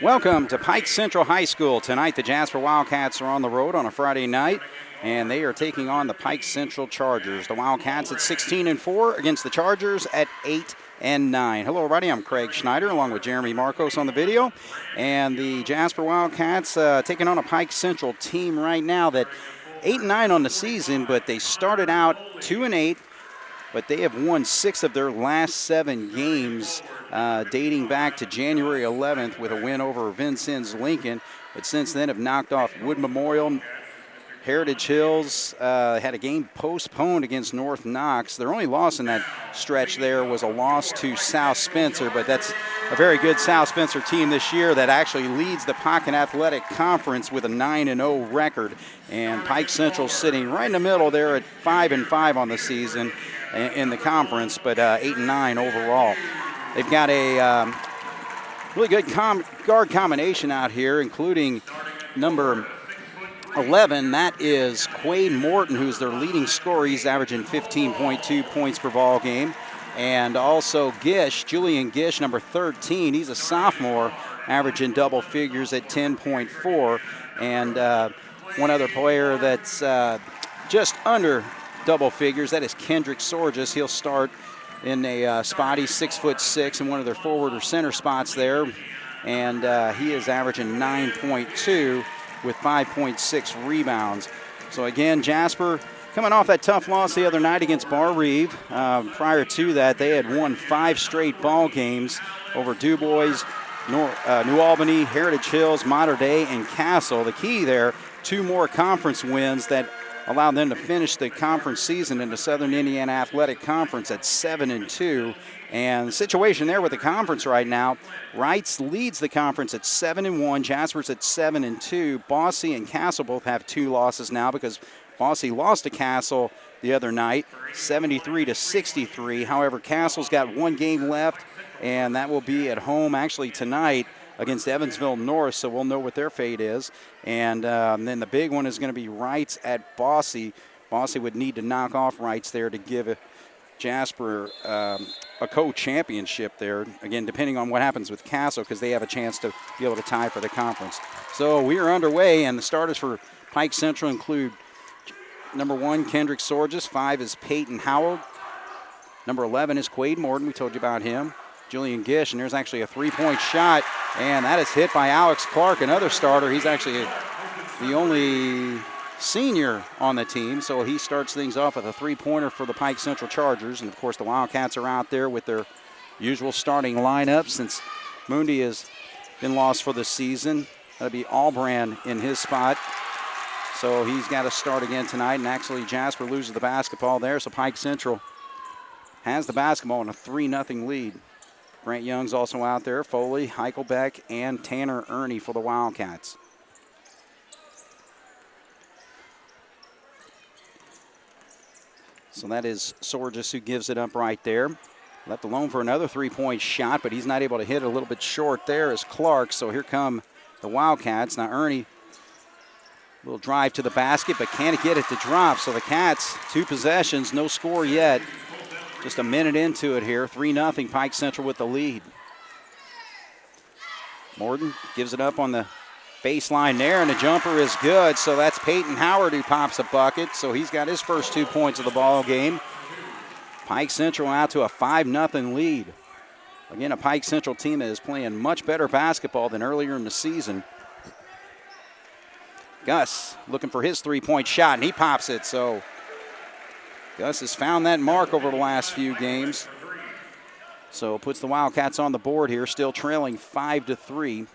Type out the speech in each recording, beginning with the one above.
Welcome to Pike Central High School. Tonight the Jasper Wildcats are on the road on a Friday night, and they are taking on the Pike Central Chargers. The Wildcats at 16-4 against the Chargers at 8-9. Hello everybody, I'm Craig Schneider along with Jeremy Marcos on the video. And the Jasper Wildcats taking on a Pike Central team right now that 8-9 on the season, but they started out 2-8. But they have won 6 of their last 7 games, dating back to January 11th with a win over Vincennes Lincoln. But since then have knocked off Wood Memorial, Heritage Hills, had a game postponed against North Knox. Their only loss in that stretch there was a loss to South Spencer, but that's a very good South Spencer team this year that actually leads the Pocket Athletic Conference with a 9-0 record. And Pike Central sitting right in the middle there at 5-5 on the season in the conference, but 8-9 overall. They've got a really good guard combination out here, including number 11. That is Quade Morton, who's their leading scorer. He's averaging 15.2 points per ball game. And also Gish, Julian Gish, number 13. He's a sophomore, averaging double figures at 10.4. And one other player that's just under double figures, that is Kendrick Sorges. He'll start in a spotty 6'6" in one of their forward or center spots there. And he is averaging 9.2 with 5.6 rebounds. So again, Jasper coming off that tough loss the other night against Bar Reeve. Prior to that, they had won 5 straight ball games over Du Bois, New Albany, Heritage Hills, Mater Dei, and Castle. The key there, 2 more conference wins that allowed them to finish the conference season in the Southern Indiana Athletic Conference at 7-2. And the situation there with the conference right now, Wrights leads the conference at 7-1. Jasper's at 7-2. Bosse and Castle both have 2 losses now because Bosse lost to Castle the other night, 73-63. However, Castle's got 1 game left, and that will be at home actually tonight against Evansville North, so we'll know what their fate is. And then the big one is going to be Wrights at Bosse. Bosse would need to knock off Wrights there to give Jasper a co-championship there, again, depending on what happens with Castle, because they have a chance to be able to tie for the conference. So we are underway, and the starters for Pike Central include number 1, Kendrick Sorges. 5 is Peyton Howard. Number 11 is Quade Morton. We told you about him. Julian Gish, and there's actually a 3-point shot, and that is hit by Alex Clark, another starter. He's actually the only senior on the team, so he starts things off with a 3-pointer for the Pike Central Chargers. And of course the Wildcats are out there with their usual starting lineup since Mundi has been lost for the season. That'll be Albran in his spot, so he's got to start again tonight. And actually Jasper loses the basketball there, so Pike Central has the basketball in a 3-0 lead. Grant Young's also out there, Foley, Heichelbeck, and Tanner Ernie for the Wildcats. So that is Sorges who gives it up right there. Left alone for another 3-point shot, but he's not able to hit it. A little bit short there is Clark. So here come the Wildcats. Now Ernie, little drive to the basket, but can't get it to drop. So the Cats, 2 possessions, no score yet. Just a minute into it here. 3-0 Pike Central with the lead. Morton gives it up on the baseline there, and the jumper is good. So that's Peyton Howard who pops a bucket. So he's got his first 2 points of the ball game. Pike Central out to a 5-0 lead. Again, a Pike Central team that is playing much better basketball than earlier in the season. Gus looking for his 3-point shot, and he pops it. So Gus has found that mark over the last few games. So puts the Wildcats on the board here, still trailing 5-3.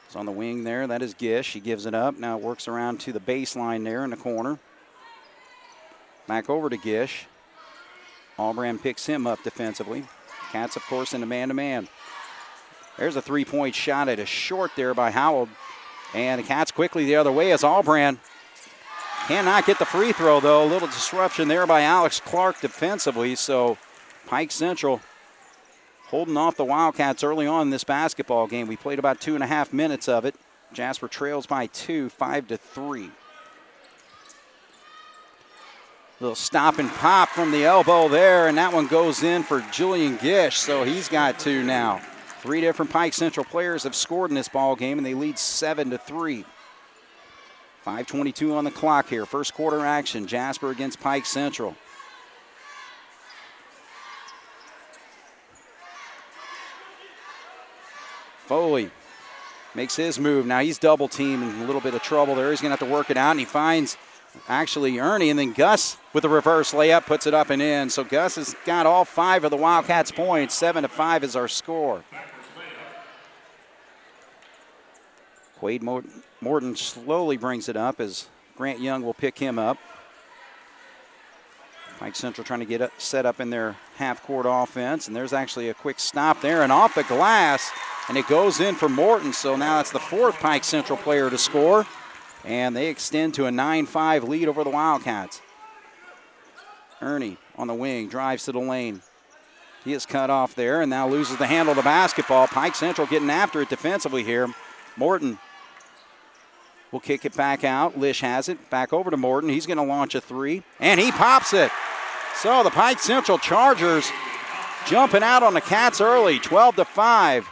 It's on the wing there. That is Gish. He gives it up. Now works around to the baseline there in the corner. Back over to Gish. Albran picks him up defensively. Cats, of course, in a man-to-man. There's a 3-point shot at a short there by Howell. And the Cats quickly the other way as Albran cannot get the free throw, though. A little disruption there by Alex Clark defensively. So Pike Central holding off the Wildcats early on in this basketball game. We played about 2.5 minutes of it. Jasper trails by 2, 5-3. Little stop and pop from the elbow there, and that one goes in for Julian Gish, so he's got 2 now. 3 different Pike Central players have scored in this ball game, and they lead 7-3. 5:22 on the clock here. First quarter action. Jasper against Pike Central. Foley makes his move. Now he's double teamed in a little bit of trouble there. He's going to have to work it out, and he finds actually Ernie, and then Gus with a reverse layup puts it up and in. So Gus has got all 5 of the Wildcats' points. 7-5 is our score. Quade Morton slowly brings it up as Grant Young will pick him up. Pike Central trying to get set up in their half-court offense, and there's actually a quick stop there and off the glass, and it goes in for Morton. So now it's the 4th Pike Central player to score, and they extend to a 9-5 lead over the Wildcats. Ernie on the wing, drives to the lane. He is cut off there and now loses the handle of the basketball. Pike Central getting after it defensively here. Morton will kick it back out. Lish has it. Back over to Morton. He's going to launch a 3, and he pops it. So the Pike Central Chargers jumping out on the Cats early, 12-5.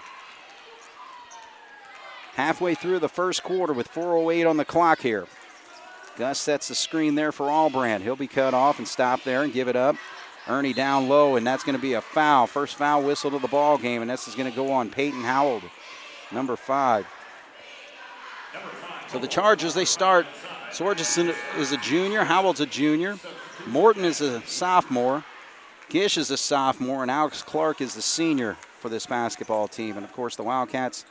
Halfway through the first quarter with 4:08 on the clock here. Gus sets the screen there for Albrand. He'll be cut off and stop there and give it up. Ernie down low, and that's going to be a foul. First foul whistle of the ball game, and this is going to go on Peyton Howell, number 5. So the Chargers, they start. Sorgensen is a junior. Howell's a junior. Morton is a sophomore. Gish is a sophomore, and Alex Clark is the senior for this basketball team. And, of course, the Wildcats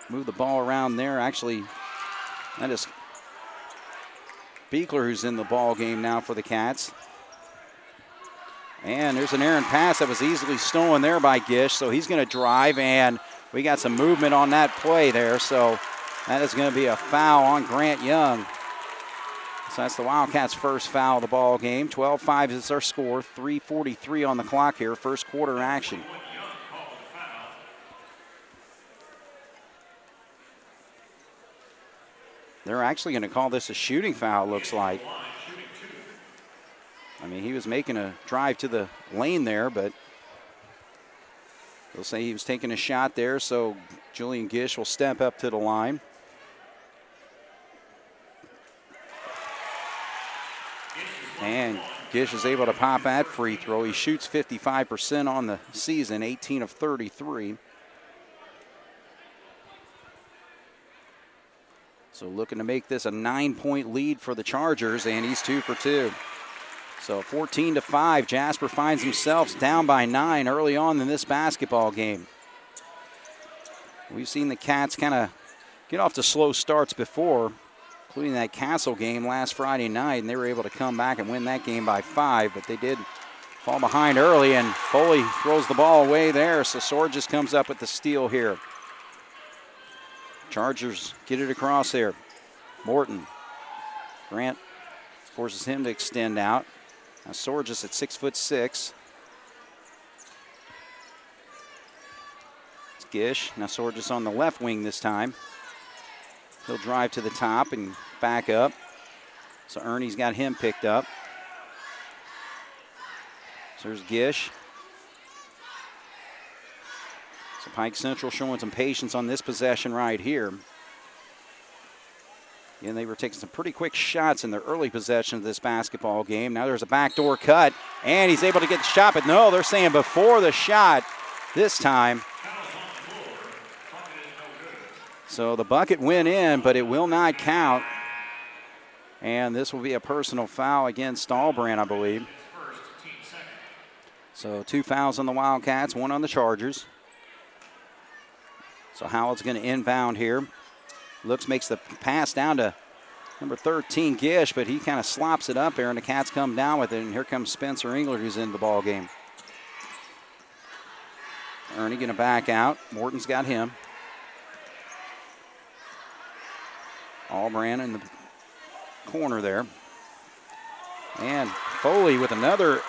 move the ball around there. Actually, that is Beekler who's in the ball game now for the Cats. And there's an errant pass that was easily stolen there by Gish, so he's going to drive, and we got some movement on that play there, so that is going to be a foul on Grant Young. So that's the Wildcats' first foul of the ball game. 12-5 is our score, 3:43 on the clock here, first quarter action. They're actually going to call this a shooting foul, looks like. I mean, he was making a drive to the lane there, but they'll say he was taking a shot there, so Julian Gish will step up to the line. And Gish is able to pop that free throw. He shoots 55% on the season, 18 of 33. So looking to make this a 9-point lead for the Chargers, and he's 2 for 2. So 14-5, Jasper finds themselves down by 9 early on in this basketball game. We've seen the Cats kind of get off to slow starts before, including that Castle game last Friday night, and they were able to come back and win that game by 5, but they did fall behind early, and Foley throws the ball away there, so Sorges comes up with the steal here. Chargers get it across there. Morton. Grant forces him to extend out. Now Sorges at 6'6". It's Gish. Now Sorges on the left wing this time. He'll drive to the top and back up. So Ernie's got him picked up. So there's Gish. So Pike Central showing some patience on this possession right here. And they were taking some pretty quick shots in their early possession of this basketball game. Now there's a backdoor cut, and he's able to get the shot, but no, they're saying before the shot this time. So the bucket went in, but it will not count. And this will be a personal foul against Albrand, I believe. So 2 fouls on the Wildcats, 1 on the Chargers. So Howell's going to inbound here. Looks, makes the pass down to number 13, Gish, but he kind of slops it up there, and the Cats come down with it, and here comes Spencer Engler, who's in the ball game. Ernie going to back out. Morton's got him. Albrand in the corner there. And Foley with another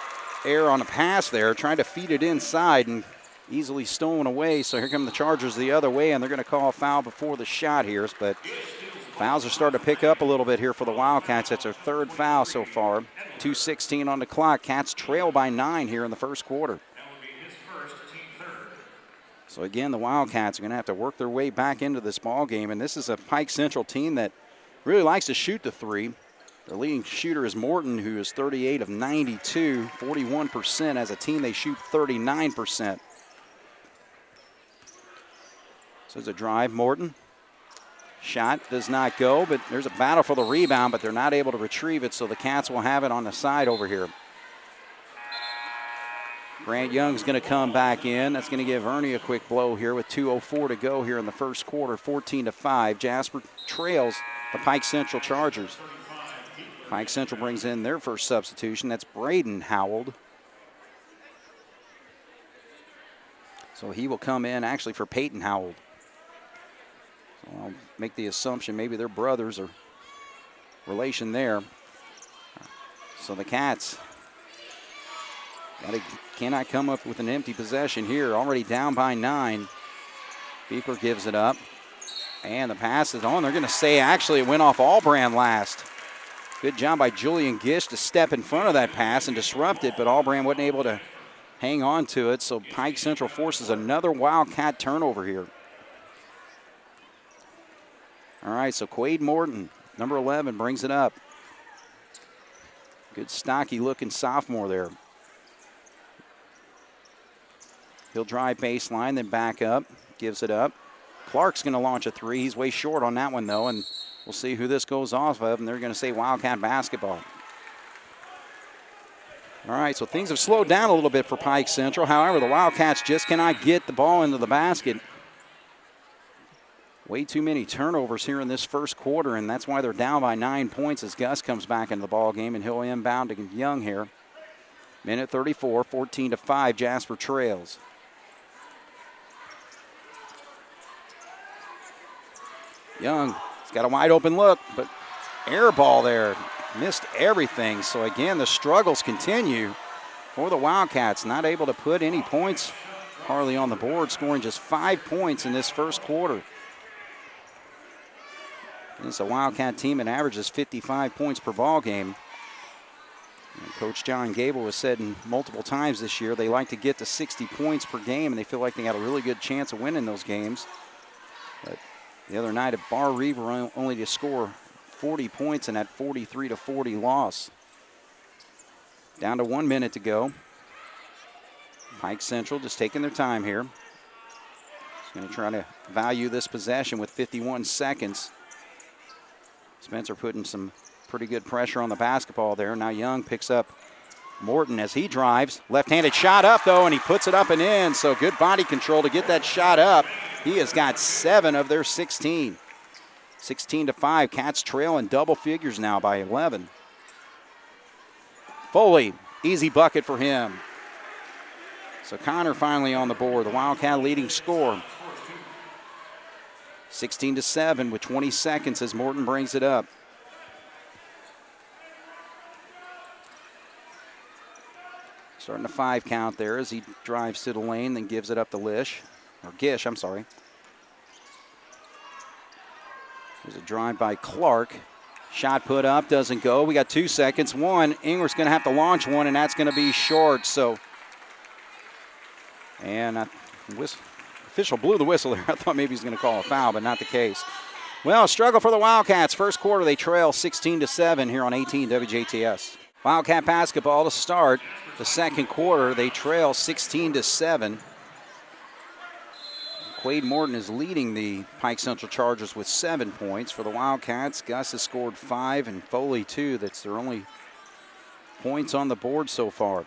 error on the pass there, trying to feed it inside, and easily stolen away. So here come the Chargers the other way, and they're going to call a foul before the shot here. But fouls are starting to pick up a little bit here for the Wildcats. That's their third foul so far. 2:16 on the clock. Cats trail by 9 here in the first quarter. So again, the Wildcats are going to have to work their way back into this ball game, and this is a Pike Central team that really likes to shoot the three. Their leading shooter is Morton, who is 38 of 92, 41%. As a team, they shoot 39%. So there's a drive, Morton. Shot does not go, but there's a battle for the rebound, but they're not able to retrieve it, so the Cats will have it on the side over here. Grant Young's going to come back in. That's going to give Ernie a quick blow here with 2:04 to go here in the first quarter, 14-5. Jasper trails the Pike Central Chargers. Pike Central brings in their first substitution. That's Braden Howell. So he will come in actually for Peyton Howell. So I'll make the assumption maybe they're brothers or relation there. So the Cats cannot come up with an empty possession here. Already down by 9. Beeker gives it up. And the pass is on. They're going to say actually it went off Allbrand last. Good job by Julian Gish to step in front of that pass and disrupt it, but Allbrand wasn't able to hang on to it. So Pike Central forces another Wildcat turnover here. All right, so Quade Morton, number 11, brings it up. Good stocky-looking sophomore there. He'll drive baseline, then back up, gives it up. Clark's going to launch a three. He's way short on that one, though, and we'll see who this goes off of, and they're going to say Wildcat basketball. All right, so things have slowed down a little bit for Pike Central. However, the Wildcats just cannot get the ball into the basket. Way too many turnovers here in this first quarter, and that's why they're down by 9 points as Gus comes back into the ball game, and he'll inbound to Young here. Minute 34, 14-5, Jasper trails. Young, he's got a wide open look, but air ball there. Missed everything. So again, the struggles continue for the Wildcats. Not able to put any points hardly on the board, scoring just 5 points in this first quarter. And it's a Wildcat team that averages 55 points per ball game. And Coach John Gable has said multiple times this year they like to get to 60 points per game, and they feel like they got a really good chance of winning those games. But the other night at Bar Reeve only to score 40 points in that 43-40 loss. Down to 1 minute to go. Pike Central just taking their time here. Just going to try to value this possession with 51 seconds. Spencer putting some pretty good pressure on the basketball there. Now Young picks up Morton as he drives. Left-handed shot up, though, and he puts it up and in. So good body control to get that shot up. He has got 7 of their 16. 16-5. Cats trail in double figures now by 11. Foley, easy bucket for him. So Connor finally on the board, the Wildcat leading scorer. 16-7 with 20 seconds as Morton brings it up. Starting a 5 count there as he drives to the lane, then gives it up to Gish, I'm sorry. There's a drive by Clark. Shot put up, doesn't go. We got 2 seconds. One, Ingwer's going to have to launch one, and that's going to be short. So, and official blew the whistle there. I thought maybe he's going to call a foul, but not the case. Well, struggle for the Wildcats. First quarter, they trail 16-7 here on 18 WJTS. Wildcat basketball to start the second quarter. They trail 16-7. Quade Morton is leading the Pike Central Chargers with 7 points. For the Wildcats, Gus has scored 5 and Foley 2. That's their only points on the board so far.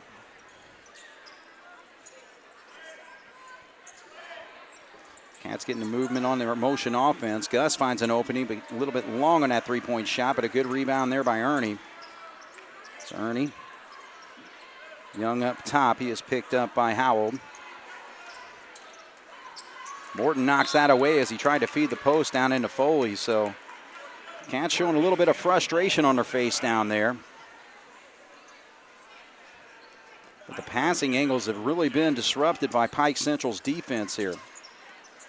Cats getting the movement on their motion offense. Gus finds an opening, but a little bit long on that three-point shot, but a good rebound there by Ernie. It's Ernie. Young up top. He is picked up by Howell. Morton knocks that away as he tried to feed the post down into Foley. So Cats showing a little bit of frustration on their face down there. But the passing angles have really been disrupted by Pike Central's defense here.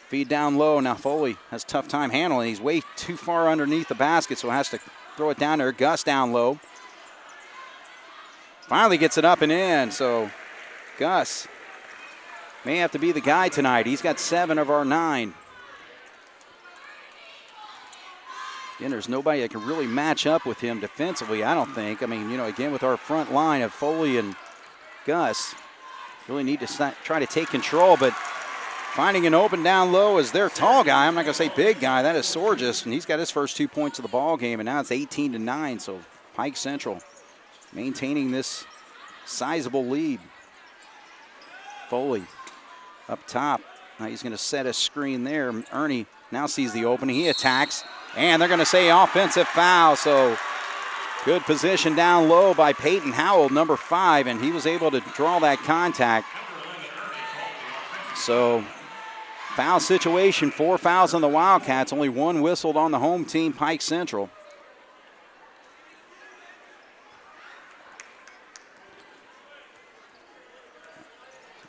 Feed down low. Now Foley has a tough time handling. He's way too far underneath the basket, so has to throw it down there. Gus down low. Finally gets it up and in, so Gus may have to be the guy tonight. He's got 7 of our 9. Again, there's nobody that can really match up with him defensively, I don't think. I mean, again, with our front line of Foley and Gus, really need to try to take control, but finding an open down low is their tall guy. I'm not going to say big guy. That is Sorgis, and he's got his first 2 points of the ball game, and now it's 18-9, so Pike Central maintaining this sizable lead. Foley up top. Now he's going to set a screen there. Ernie now sees the opening. He attacks, and they're going to say offensive foul. So good position down low by Peyton Howell, number 5, and he was able to draw that contact. So foul situation, 4 fouls on the Wildcats. Only 1 whistled on the home team, Pike Central.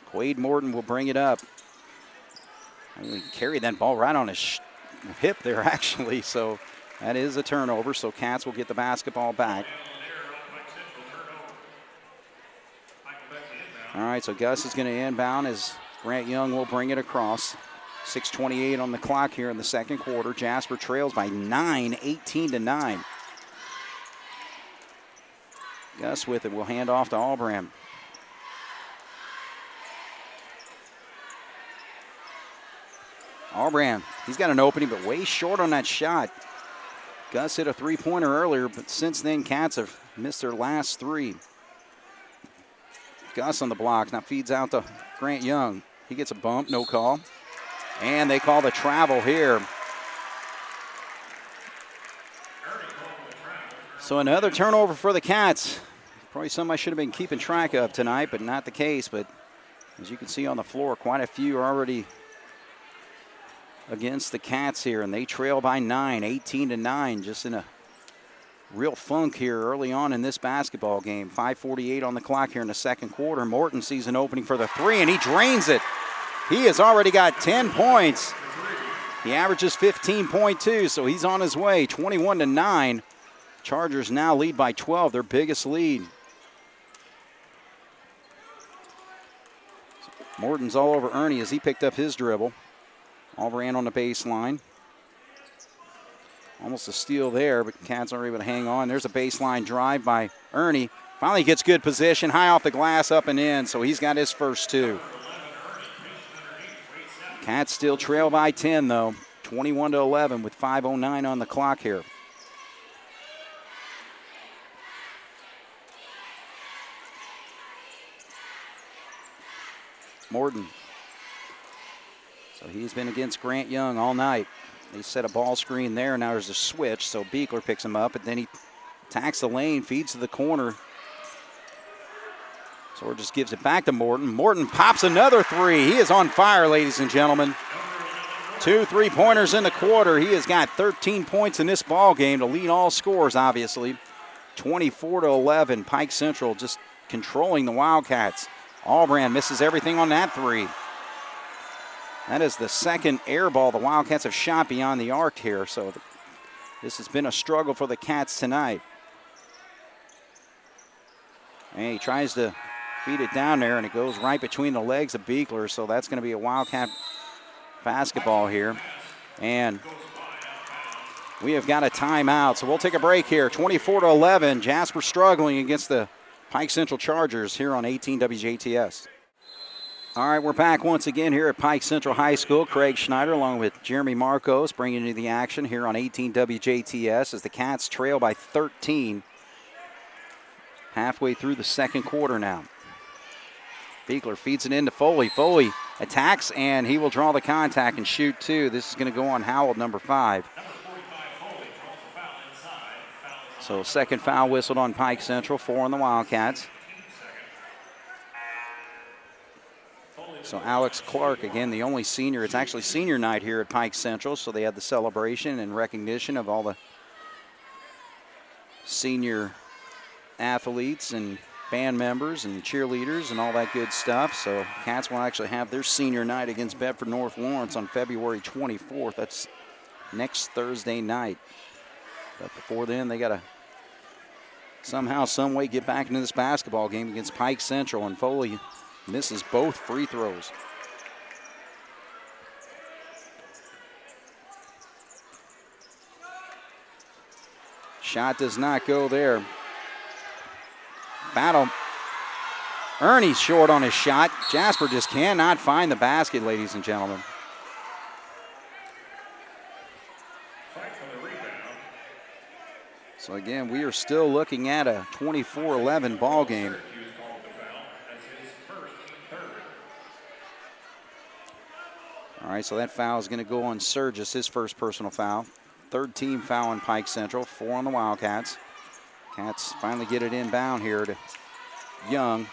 Quade Morton will bring it up. And he carried that ball right on his hip there, actually. So that is a turnover. So Cats will get the basketball back. All right, so Gus is going to inbound as Grant Young will bring it across. 6:28 on the clock here in the second quarter. Jasper trails by 9, 18-9. Gus with it will hand off to Albram. Albram, he's got an opening, but way short on that shot. Gus hit a 3-pointer earlier, but since then, Cats have missed their last 3. Gus on the block, now feeds out to Grant Young. He gets a bump, no call. And they call the travel here. So another turnover for the Cats. Probably something I should have been keeping track of tonight, but not the case. But as you can see on the floor, quite a few are already against the Cats here, and they trail by 9, 18-9, just in a real funk here early on in this basketball game. 5:48 on the clock here in the second quarter. Morton sees an opening for the 3, and he drains it. He has already got 10 points. He averages 15.2, so he's on his way. 21-9. Chargers now lead by 12, their biggest lead. Morton's all over Ernie as he picked up his dribble. Albran on the baseline. Almost a steal there, but Cats aren't able to hang on. There's a baseline drive by Ernie. Finally gets good position, high off the glass, up and in, so he's got his first 2. Cats still trail by 10, though. 21-11 with 5:09 on the clock here. Morton. So he's been against Grant Young all night. They set a ball screen there. Now there's a switch, so Beekler picks him up, but then he attacks the lane, feeds to the corner. So just gives it back to Morton. Morton pops another 3. He is on fire, ladies and gentlemen. 2 3-pointers in the quarter. He has got 13 points in this ball game to lead all scores, obviously. 24-11. Pike Central just controlling the Wildcats. Albran misses everything on that 3. That is the second air ball the Wildcats have shot beyond the arc here, so this has been a struggle for the Cats tonight. And he tries to feed it down there, and it goes right between the legs of Beekler, so that's going to be a Wildcat basketball here. And we have got a timeout, so we'll take a break here. 24-11, Jasper struggling against the Pike Central Chargers here on 18 WJTS. All right, we're back once again here at Pike Central High School. Craig Schneider along with Jeremy Marcos bringing you the action here on 18 WJTS as the Cats trail by 13 halfway through the second quarter now. Beekler feeds it into Foley. Foley attacks, and he will draw the contact and shoot 2. This is going to go on Howell, number 5. So second foul whistled on Pike Central, 4 on the Wildcats. So Alex Clark, again, the only senior. It's actually senior night here at Pike Central, so they had the celebration and recognition of all the senior athletes and band members and cheerleaders and all that good stuff. So Cats will actually have their senior night against Bedford North Lawrence on February 24th. That's next Thursday night. But before then, they got to somehow, some way get back into this basketball game against Pike Central, and Foley misses both free throws. Shot does not go there. Battle. Ernie's short on his shot. Jasper just cannot find the basket, ladies and gentlemen. So again, we are still looking at a 24-11 ball game. All right, so that foul is going to go on Surgis, his first personal foul. Third team foul on Pike Central, 4 on the Wildcats. Cats finally get it inbound here to Young.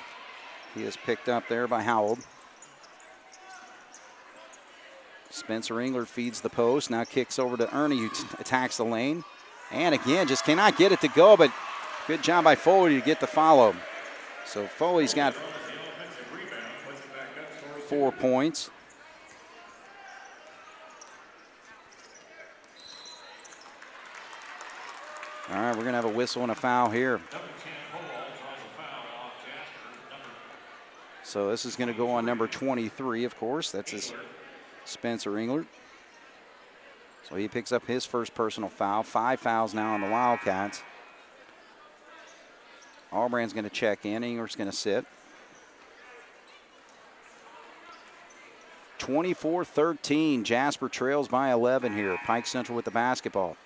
He is picked up there by Howell. Spencer Engler feeds the post, now kicks over to Ernie, who attacks the lane. And again, just cannot get it to go, but good job by Foley to get the follow. So Foley's got 4 points. All right, we're going to have a whistle and a foul here. So this is going to go on number 23, of course. That's his Spencer Engler. So he picks up his first personal foul. 5 fouls now on the Wildcats. Albrand's going to check in. Engler's going to sit. 24-13. Jasper trails by 11 here. Pike Central with the basketball.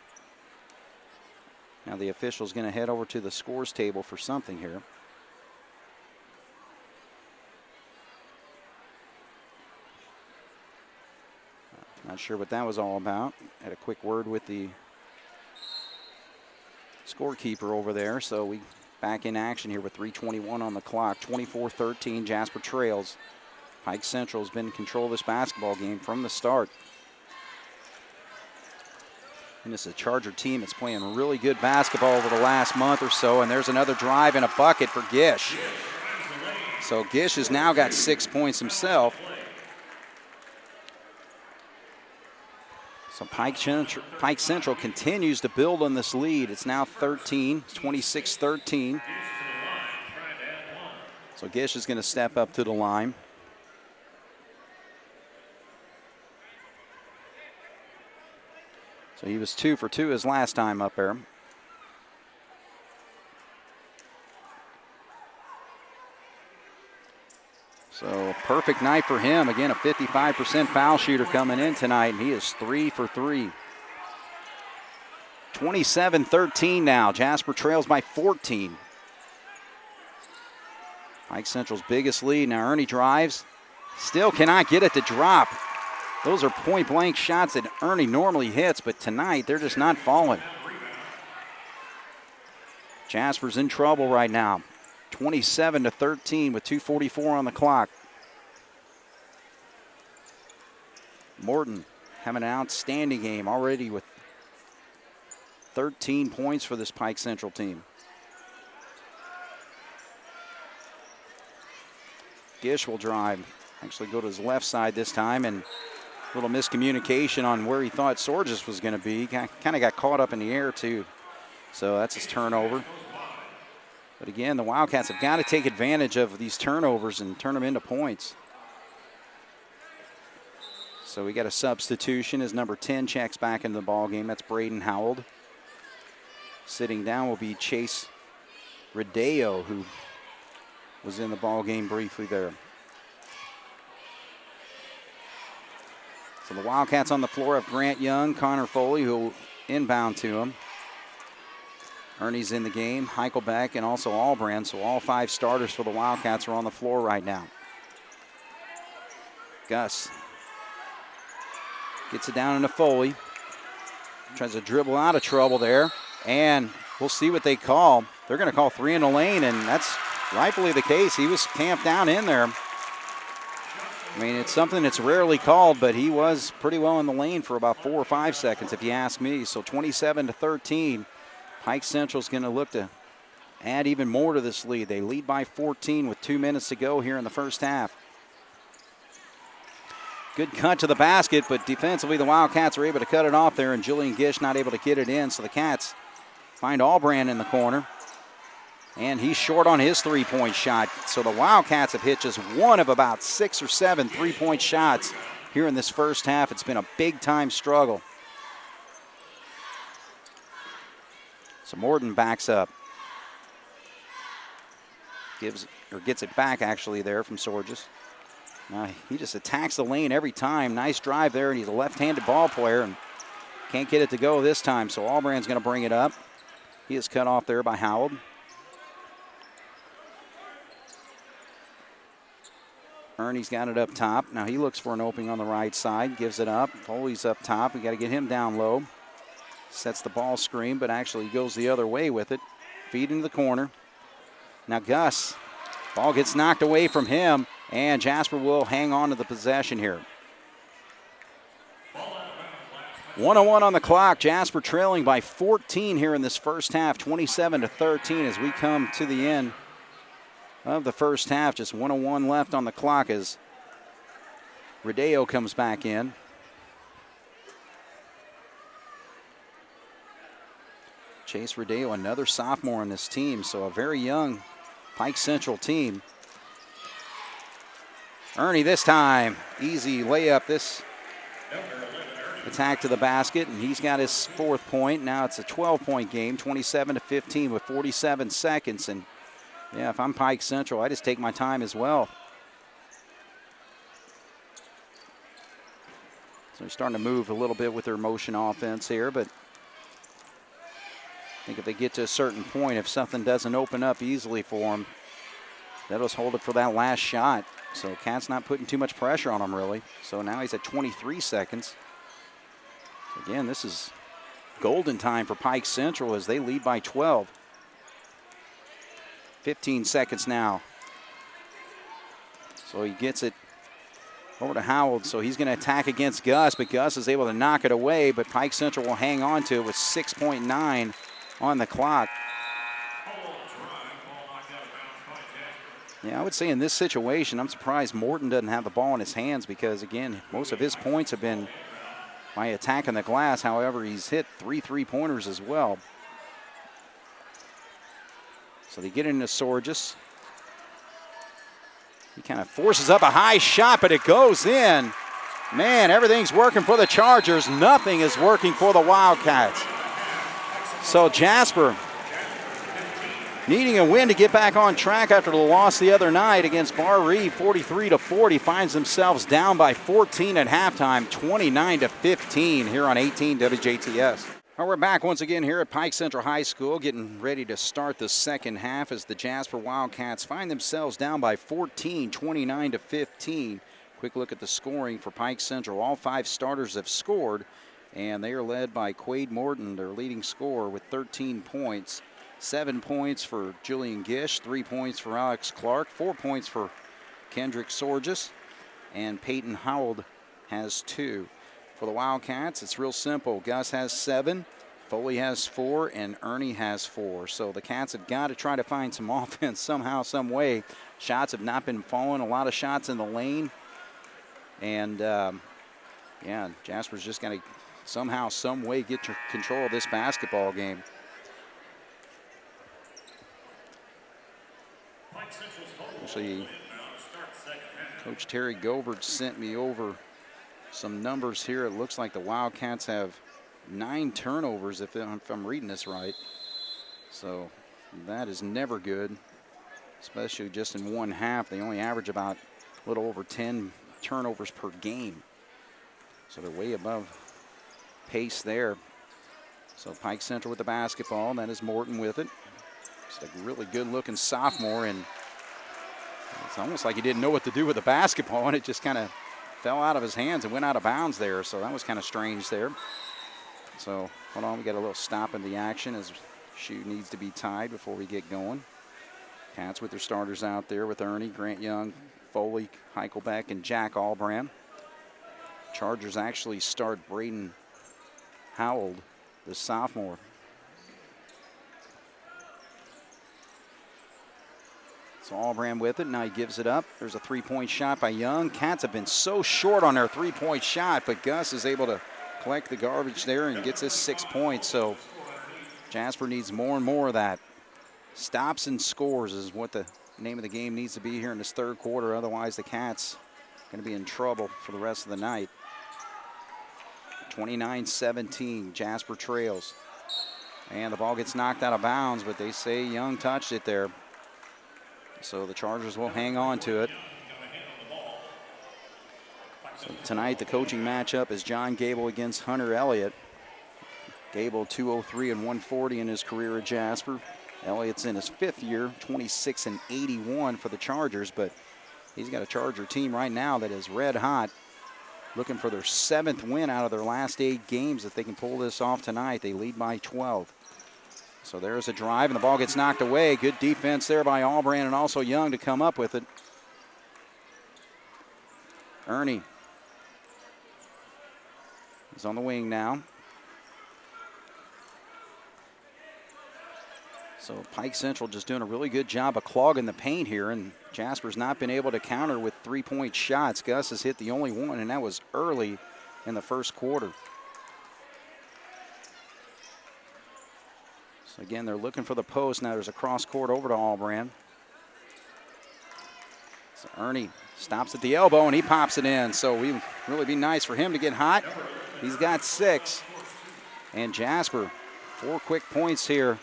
Now the official's going to head over to the scores table for something here. Not sure what that was all about. Had a quick word with the scorekeeper over there. So we back in action here with 3:21 on the clock. 24-13, Jasper trails. Pike Central has been in control of this basketball game from the start. And it's a Charger team that's playing really good basketball over the last month or so. And there's another drive and a bucket for Gish. So Gish has now got 6 points himself. So Pike Central continues to build on this lead. It's now 26-13. So Gish is going to step up to the line. So he was 2 for 2 his last time up there. So perfect night for him. Again, a 55% foul shooter coming in tonight, and he is 3 for 3. 27-13 now. Jasper trails by 14. Pike Central's biggest lead. Now Ernie drives. Still cannot get it to drop. Those are point-blank shots that Ernie normally hits, but tonight they're just not falling. Jasper's in trouble right now. 27-13 with 2:44 on the clock. Morton having an outstanding game already with 13 points for this Pike Central team. Gish will drive. Actually go to his left side this time, and a little miscommunication on where he thought Sorgis was going to be. Kind of got caught up in the air too. So that's his turnover. But again, the Wildcats have got to take advantage of these turnovers and turn them into points. So we got a substitution as number 10 checks back into the ball game. That's Braden Howell. Sitting down will be Chase Rodeo, who was in the ball game briefly there. So the Wildcats on the floor have Grant Young, Connor Foley, who will inbound to him. Ernie's in the game, Heichelbeck, and also Albrand. So all 5 starters for the Wildcats are on the floor right now. Gus gets it down into Foley. Tries to dribble out of trouble there. And we'll see what they call. They're going to call 3 in the lane, and that's rightfully the case. He was camped down in there. I mean, it's something that's rarely called, but he was pretty well in the lane for about 4 or 5 seconds, if you ask me. So 27-13. Pike Central's going to look to add even more to this lead. They lead by 14 with 2 minutes to go here in the first half. Good cut to the basket, but defensively the Wildcats are able to cut it off there, and Julian Gish not able to get it in, so the Cats find Albrand in the corner. And he's short on his three-point shot. So the Wildcats have hit just one of about 6 or 7 three-point shots here in this first half. It's been a big-time struggle. So Morton backs up. Gets it back actually there from Sorges. He just attacks the lane every time. Nice drive there, and he's a left-handed ball player and can't get it to go this time. So Albrand's going to bring it up. He is cut off there by Howell. Ernie's got it up top. Now he looks for an opening on the right side, gives it up. Foley's up top. We got to get him down low. Sets the ball screen, but actually goes the other way with it. Feed into the corner. Now Gus, ball gets knocked away from him, and Jasper will hang on to the possession here. 1:01 on the clock. Jasper trailing by 14 here in this first half, 27-13 as we come to the end of the first half. Just 1:01 left on the clock as Rodeo comes back in. Chase Rodeo, another sophomore on this team, so a very young Pike Central team. Ernie this time, easy layup. This attack to the basket, and he's got his 4th point. Now it's a 12-point game, 27-15 with 47 seconds. And yeah, if I'm Pike Central, I just take my time as well. So they're starting to move a little bit with their motion offense here, but I think if they get to a certain point, if something doesn't open up easily for them, that'll just hold it for that last shot. So Cat's not putting too much pressure on him, really. So now he's at 23 seconds. So again, this is golden time for Pike Central as they lead by 12. 15 seconds now. So he gets it over to Howell. So he's going to attack against Gus, but Gus is able to knock it away, but Pike Central will hang on to it with 6.9 on the clock. Yeah, I would say in this situation, I'm surprised Morton doesn't have the ball in his hands because, again, most of his points have been by attacking the glass. However, he's hit 3 3-pointers as well. So they get into Sorges. He kind of forces up a high shot, but it goes in. Man, everything's working for the Chargers. Nothing is working for the Wildcats. So Jasper needing a win to get back on track after the loss the other night against Bar Reeve, 43-40, finds themselves down by 14 at halftime, 29-15 here on 18 WJTS. All right, we're back once again here at Pike Central High School, getting ready to start the second half as the Jasper Wildcats find themselves down by 14, 29-15. Quick look at the scoring for Pike Central. All 5 starters have scored, and they are led by Quade Morton, their leading scorer, with 13 points. 7 points for Julian Gish, 3 points for Alex Clark, 4 points for Kendrick Sorges, and Peyton Howell has 2. For the Wildcats, it's real simple. Gus has 7, Foley has 4, and Ernie has 4. So the Cats have got to try to find some offense somehow, some way. Shots have not been falling, a lot of shots in the lane. And, yeah, Jasper's just got to somehow, some way get control of this basketball game. Actually, Coach Terry Gobert sent me over some numbers here. It looks like the Wildcats have 9 turnovers, if I'm reading this right. So that is never good, especially just in one half. They only average about a little over 10 turnovers per game. So they're way above pace there. So Pike Central with the basketball, and that is Morton with it. It's a really good-looking sophomore, and it's almost like he didn't know what to do with the basketball, and it just kind of fell out of his hands and went out of bounds there. So that was kind of strange there. So hold on, we got a little stop in the action as shoe needs to be tied before we get going. Cats with their starters out there with Ernie, Grant Young, Foley, Heichelbeck, and Jack Albrand. Chargers actually start Braden Howell, the sophomore. So Allbrand with it. Now he gives it up. There's a three-point shot by Young. Cats have been so short on their three-point shot, but Gus is able to collect the garbage there and gets his 6 points. So Jasper needs more and more of that. Stops and scores is what the name of the game needs to be here in this third quarter. Otherwise, the Cats are going to be in trouble for the rest of the night. 29-17, Jasper trails. And the ball gets knocked out of bounds, but they say Young touched it there. So the Chargers will hang on to it. So tonight the coaching matchup is John Gable against Hunter Elliott. Gable 203 and 140 in his career at Jasper. Elliott's in his 5th year, 26 and 81 for the Chargers, but he's got a Charger team right now that is red hot, looking for their 7th win out of their last 8 games. If they can pull this off tonight, they lead by 12. So there's a drive, and the ball gets knocked away. Good defense there by Allbrand and also Young to come up with it. Ernie is on the wing now. So Pike Central just doing a really good job of clogging the paint here, and Jasper's not been able to counter with three-point shots. Gus has hit the only one, and that was early in the first quarter. So again, they're looking for the post. Now there's a cross court over to Allbrand. So Ernie stops at the elbow, and he pops it in. So we really be nice for him to get hot. He's got 6. And Jasper, 4 quick points here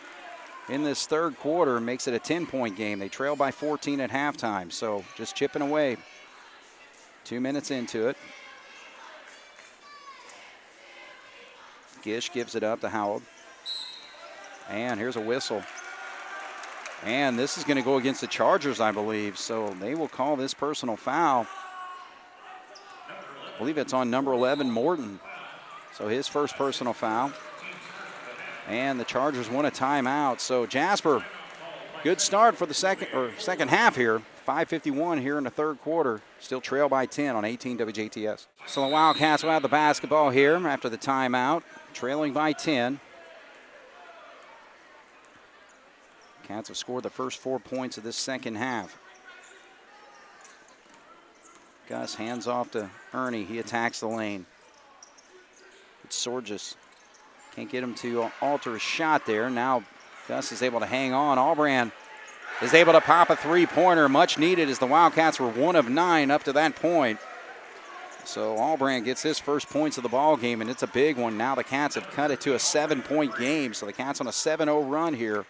in this third quarter, makes it a 10-point game. They trail by 14 at halftime, so just chipping away. 2 minutes into it. Gish gives it up to Howell. And here's a whistle. And this is going to go against the Chargers, I believe, so they will call this personal foul. I believe it's on number 11, Morton. So his first personal foul. And the Chargers want a timeout. So Jasper, good start for the second half here. 5:51 here in the third quarter. Still trail by 10 on 18 WJTS. So the Wildcats will have the basketball here after the timeout, trailing by 10. Cats have scored the first 4 points of this second half. Gus hands off to Ernie. He attacks the lane. It's Sorgis. Can't get him to alter his shot there. Now Gus is able to hang on. Allbrand is able to pop a three-pointer, much needed as the Wildcats were 1 of 9 up to that point. So Allbrand gets his first points of the ball game, and it's a big one. Now the Cats have cut it to a 7-point game. So the Cats on a 7-0 run here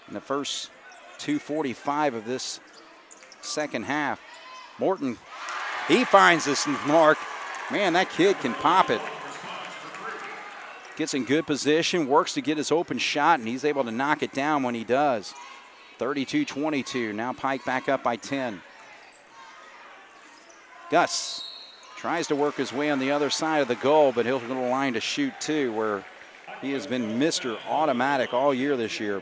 in the first 2:45 of this second half. Morton, he finds this mark. Man, that kid can pop it. Gets in good position, works to get his open shot, and he's able to knock it down when he does. 32-22. Now Pike back up by 10. Gus tries to work his way on the other side of the goal, but he'll go to the line to shoot two, where he has been Mr. Automatic all year this year.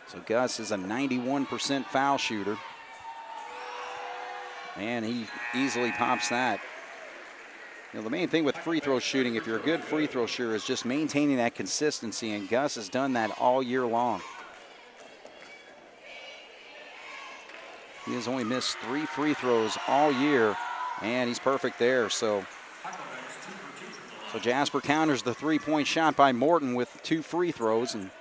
So Gus is a 91% foul shooter. And he easily pops that. You know, the main thing with free throw shooting, if you're a good free throw shooter, is just maintaining that consistency, and Gus has done that all year long. He has only missed 3 free throws all year, and he's perfect there. So Jasper counters the three-point shot by Morton with 2 free throws, and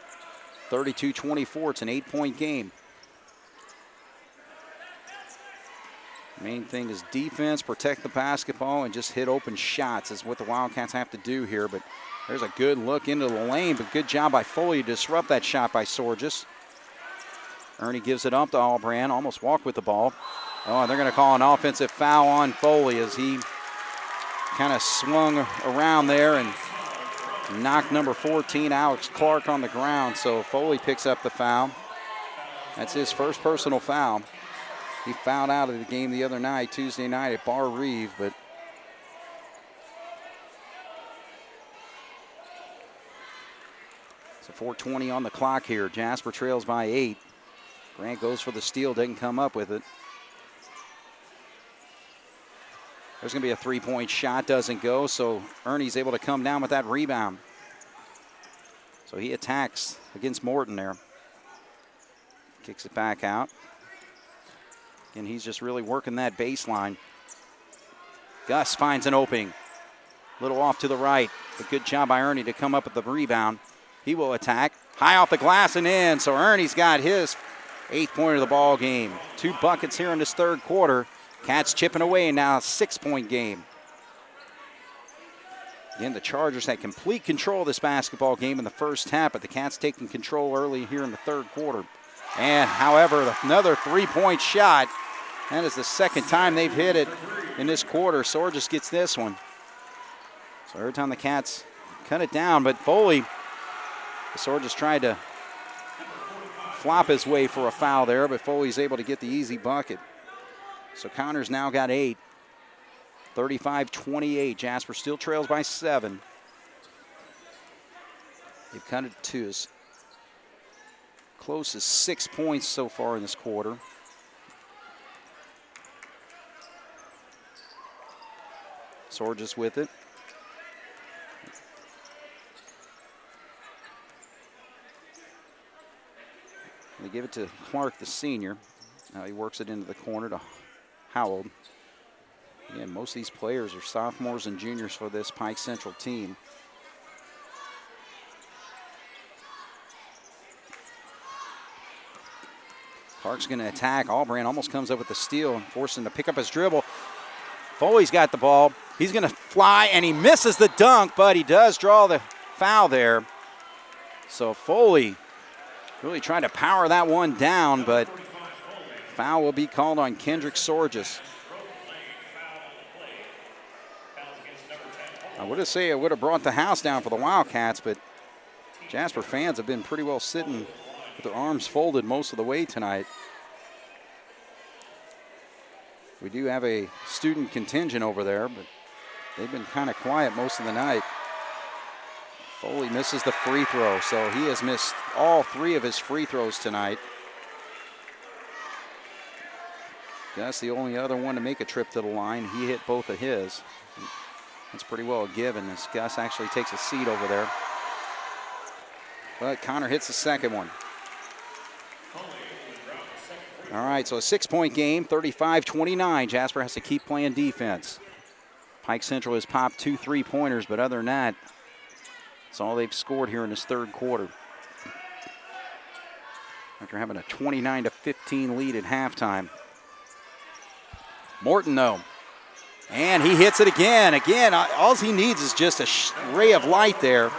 32-24, it's an 8-point game. Main thing is defense, protect the basketball, and just hit open shots is what the Wildcats have to do here. But there's a good look into the lane, but good job by Foley to disrupt that shot by Sorgis. Ernie gives it up to Allbrand, almost walked with the ball. Oh, and they're going to call an offensive foul on Foley as he kind of swung around there and knocked number 14, Alex Clark, on the ground. So Foley picks up the foul. That's his first personal foul. He fouled out of the game the other night, Tuesday night at Bar Reeve, but so 4:20 on the clock here. Jasper trails by 8. Grant goes for the steal, doesn't come up with it. There's going to be a three-point shot, doesn't go, so Ernie's able to come down with that rebound. So he attacks against Morton there. Kicks it back out. And he's just really working that baseline. Gus finds an opening. Little off to the right, but good job by Ernie to come up with the rebound. He will attack. High off the glass and in, so Ernie's got his 8th point of the ball game. 2 buckets here in this third quarter. Cats chipping away, now a 6-point game. Again, the Chargers had complete control of this basketball game in the first half, but the Cats taking control early here in the third quarter. And, however, another 3-point shot. That is the second time they've hit it in this quarter. Sorges gets this one. So every time the Cats cut it down, but Foley, Sorges tried to flop his way for a foul there, but Foley's able to get the easy bucket. So Connor's now got 8. 35-28. Jasper still trails by 7. They've cut it to as close as 6 points so far in this quarter. Sorges with it. They give it to Clark, the senior. Now he works it into the corner to Howell. Again, most of these players are sophomores and juniors for this Pike Central team. Clark's going to attack. Albrand almost comes up with the steal and forces him to pick up his dribble. Foley's got the ball. He's going to fly, and he misses the dunk, but he does draw the foul there. So Foley really trying to power that one down, but foul will be called on Kendrick Sorges. I would have said it would have brought the house down for the Wildcats, but Jasper fans have been pretty well sitting with their arms folded most of the way tonight. We do have a student contingent over there, but they've been kind of quiet most of the night. Foley misses the free throw, so he has missed all 3 of his free throws tonight. That's the only other one to make a trip to the line. He hit both of his. That's pretty well a given as Gus actually takes a seat over there. But Connor hits the second one. All right, so a 6-point game, 35-29. Jasper has to keep playing defense. Pike Central has popped 2 3-pointers, but other than that, that's all they've scored here in this third quarter. After having a 29-15 lead at halftime. Morton, though. And he hits it again. Again, all he needs is just a ray of light there.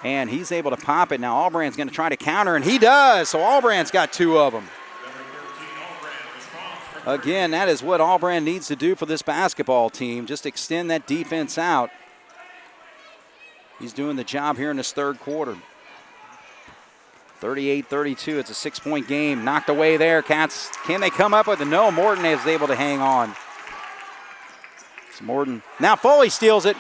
And he's able to pop it. Now Albrand's going to try to counter, and he does. So Albrand's got 2 of them. Again, that is what Albrand needs to do for this basketball team. Just extend that defense out. He's doing the job here in this third quarter. 38-32, it's a 6-point game. Knocked away there. Cats, can they come up with it? No, Morton is able to hang on. So Morton, now Foley steals it.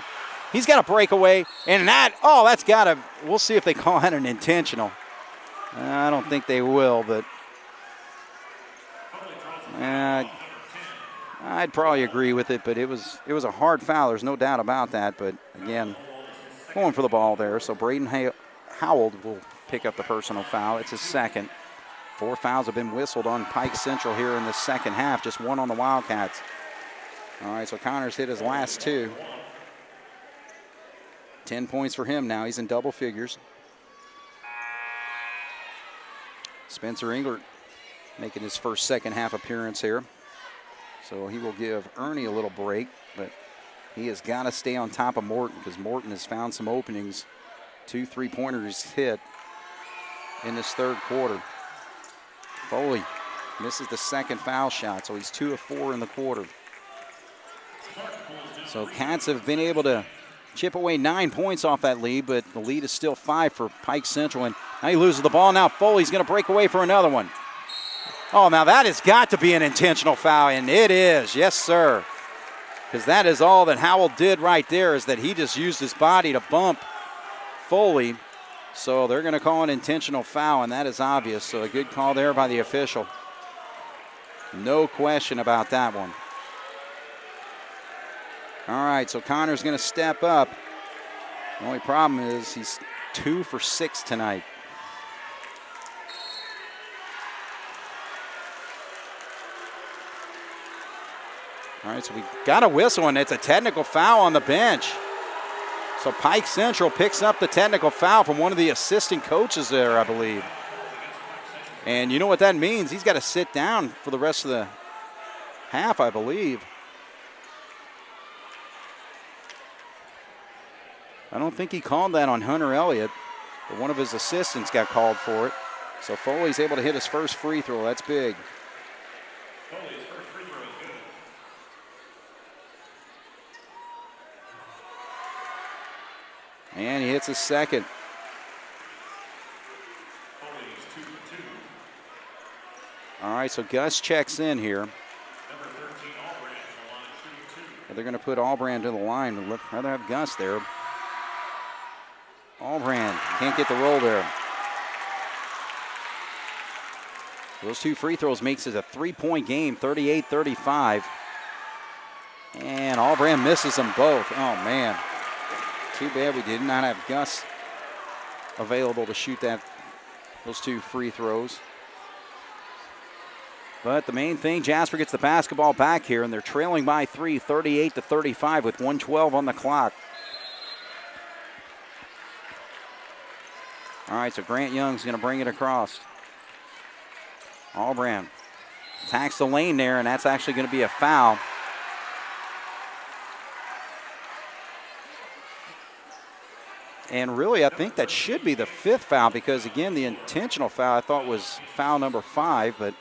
He's got a breakaway, and that's got to, we'll see if they call that an intentional. I don't think they will, but I'd probably agree with it, but it was a hard foul. There's no doubt about that, but again, going for the ball there. So Braden Howell will pick up the personal foul. It's his second. 4 fouls have been whistled on Pike Central here in the second half, just 1 on the Wildcats. All right, so Connor's hit his last 2. 10 points for him now. He's in double figures. Spencer Englert making his first second half appearance here. So he will give Ernie a little break, but he has got to stay on top of Morton because Morton has found some openings. 2 3-pointers hit in this third quarter. Foley misses the second foul shot, so he's 2 of 4 in the quarter. So Cats have been able to chip away 9 points off that lead, but the lead is still 5 for Pike Central. And now he loses the ball. Now Foley's going to break away for another one. Oh, now that has got to be an intentional foul, and it is. Yes, sir. Because that is all that Howell did right there, is that he just used his body to bump Foley. So they're going to call an intentional foul, and that is obvious. So a good call there by the official. No question about that one. All right, so Connor's going to step up. The only problem is he's 2 for 6 tonight. All right, so we got a whistle, and it's a technical foul on the bench. So Pike Central picks up the technical foul from one of the assistant coaches there, I believe. And you know what that means? He's got to sit down for the rest of the half, I believe. I don't think he called that on Hunter Elliott, but one of his assistants got called for it. So Foley's able to hit his first free throw. That's big. Foley's first free throw is good. And he hits his second. Foley's 2 for 2. All right, so Gus checks in here. Number 13, Albrand, on the line, shooting 2. They're going to put Albrand to the line. I'd rather have Gus there. Albrand can't get the roll there. Those 2 free throws makes it a 3-point game, 38-35. And Albrand misses them both. Oh, man. Too bad we did not have Gus available to shoot those 2 free throws. But the main thing, Jasper gets the basketball back here, and they're trailing by 3, 38-35 with 1:12 on the clock. All right, so Grant Young's going to bring it across. Albrand attacks the lane there, and that's actually going to be a foul. And really, I think that should be the 5th foul because, again, the intentional foul I thought was foul number 5, but,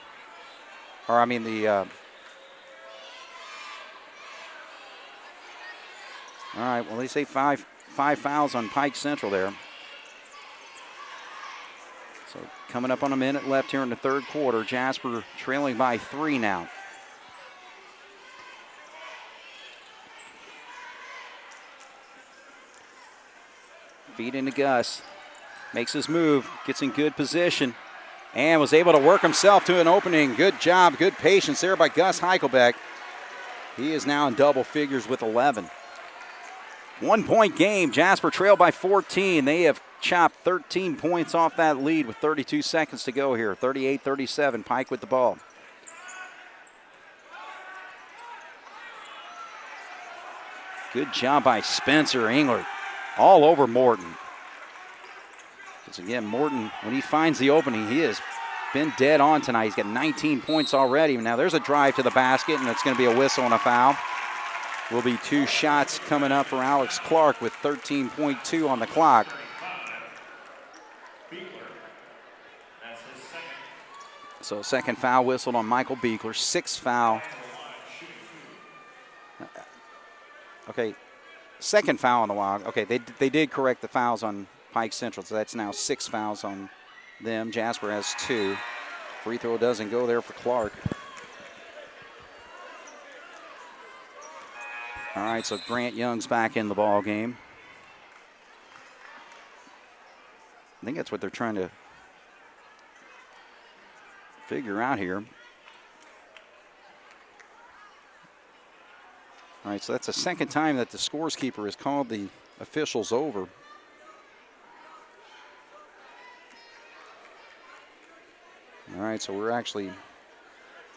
or I mean all right, well, they say five fouls on Pike Central there. So coming up on a minute left here in the 3rd quarter. Jasper trailing by 3 now. Feed into Gus. Makes his move. Gets in good position. And was able to work himself to an opening. Good job. Good patience there by Gus Heichelbeck. He is now in double figures with 11. 1-point game. Jasper trailed by 14. They have chopped 13 points off that lead with 32 seconds to go here. 38-37, Pike with the ball. Good job by Spencer Englert. All over Morton. Because again, Morton, when he finds the opening, he has been dead on tonight. He's got 19 points already. Now there's a drive to the basket, and it's going to be a whistle and a foul. Will be 2 shots coming up for Alex Clark with 13.2 on the clock. So 2nd foul whistled on Michael Beekler. 6th foul. Okay, 2nd foul on the Wild. Okay, they did correct the fouls on Pike Central, so that's now 6 fouls on them. Jasper has 2. Free throw doesn't go there for Clark. All right, so Grant Young's back in the ball game. I think that's what they're trying to figure out here. All right, so that's the 2nd time that the scores keeper has called the officials over. All right, so we're actually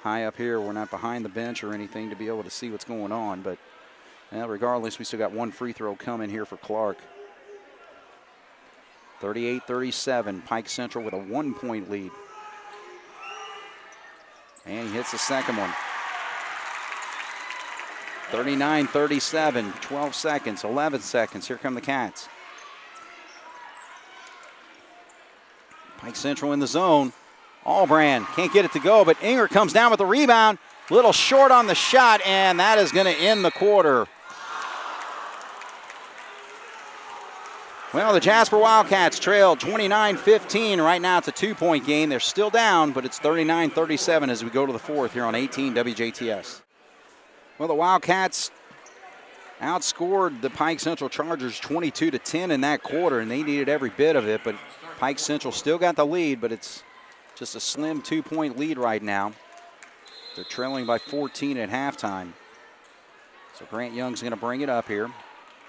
high up here. We're not behind the bench or anything to be able to see what's going on, but regardless, we still got 1 free throw coming here for Clark. 38-37, Pike Central with a 1-point lead. And he hits the second one. 39-37, 12 seconds, 11 seconds. Here come the Cats. Pike Central in the zone. Albrand can't get it to go, but Inger comes down with the rebound. Little short on the shot, and that is going to end the quarter. Well, the Jasper Wildcats trailed 29-15. Right now it's a 2-point game. They're still down, but it's 39-37 as we go to the 4th here on 18 WJTS. Well, the Wildcats outscored the Pike Central Chargers 22-10 in that quarter, and they needed every bit of it, but Pike Central still got the lead, but it's just a slim 2-point lead right now. They're trailing by 14 at halftime. So Grant Young's going to bring it up here.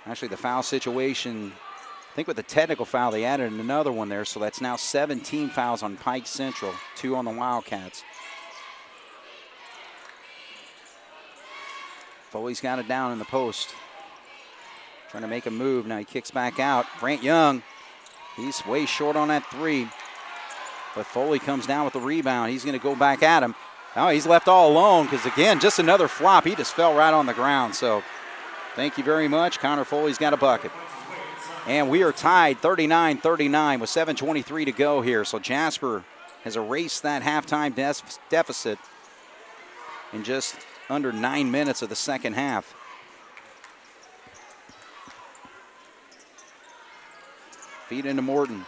Actually, the foul situation, I think with the technical foul, they added another one there, so that's now 17 fouls on Pike Central, 2 on the Wildcats. Foley's got it down in the post. Trying to make a move. Now he kicks back out. Grant Young, he's way short on that 3. But Foley comes down with the rebound. He's going to go back at him. Oh, he's left all alone because, again, just another flop. He just fell right on the ground. So thank you very much. Connor Foley's got a bucket. And we are tied 39-39 with 7:23 to go here. So Jasper has erased that halftime deficit in just under 9 minutes of the second half. Feed into Morton.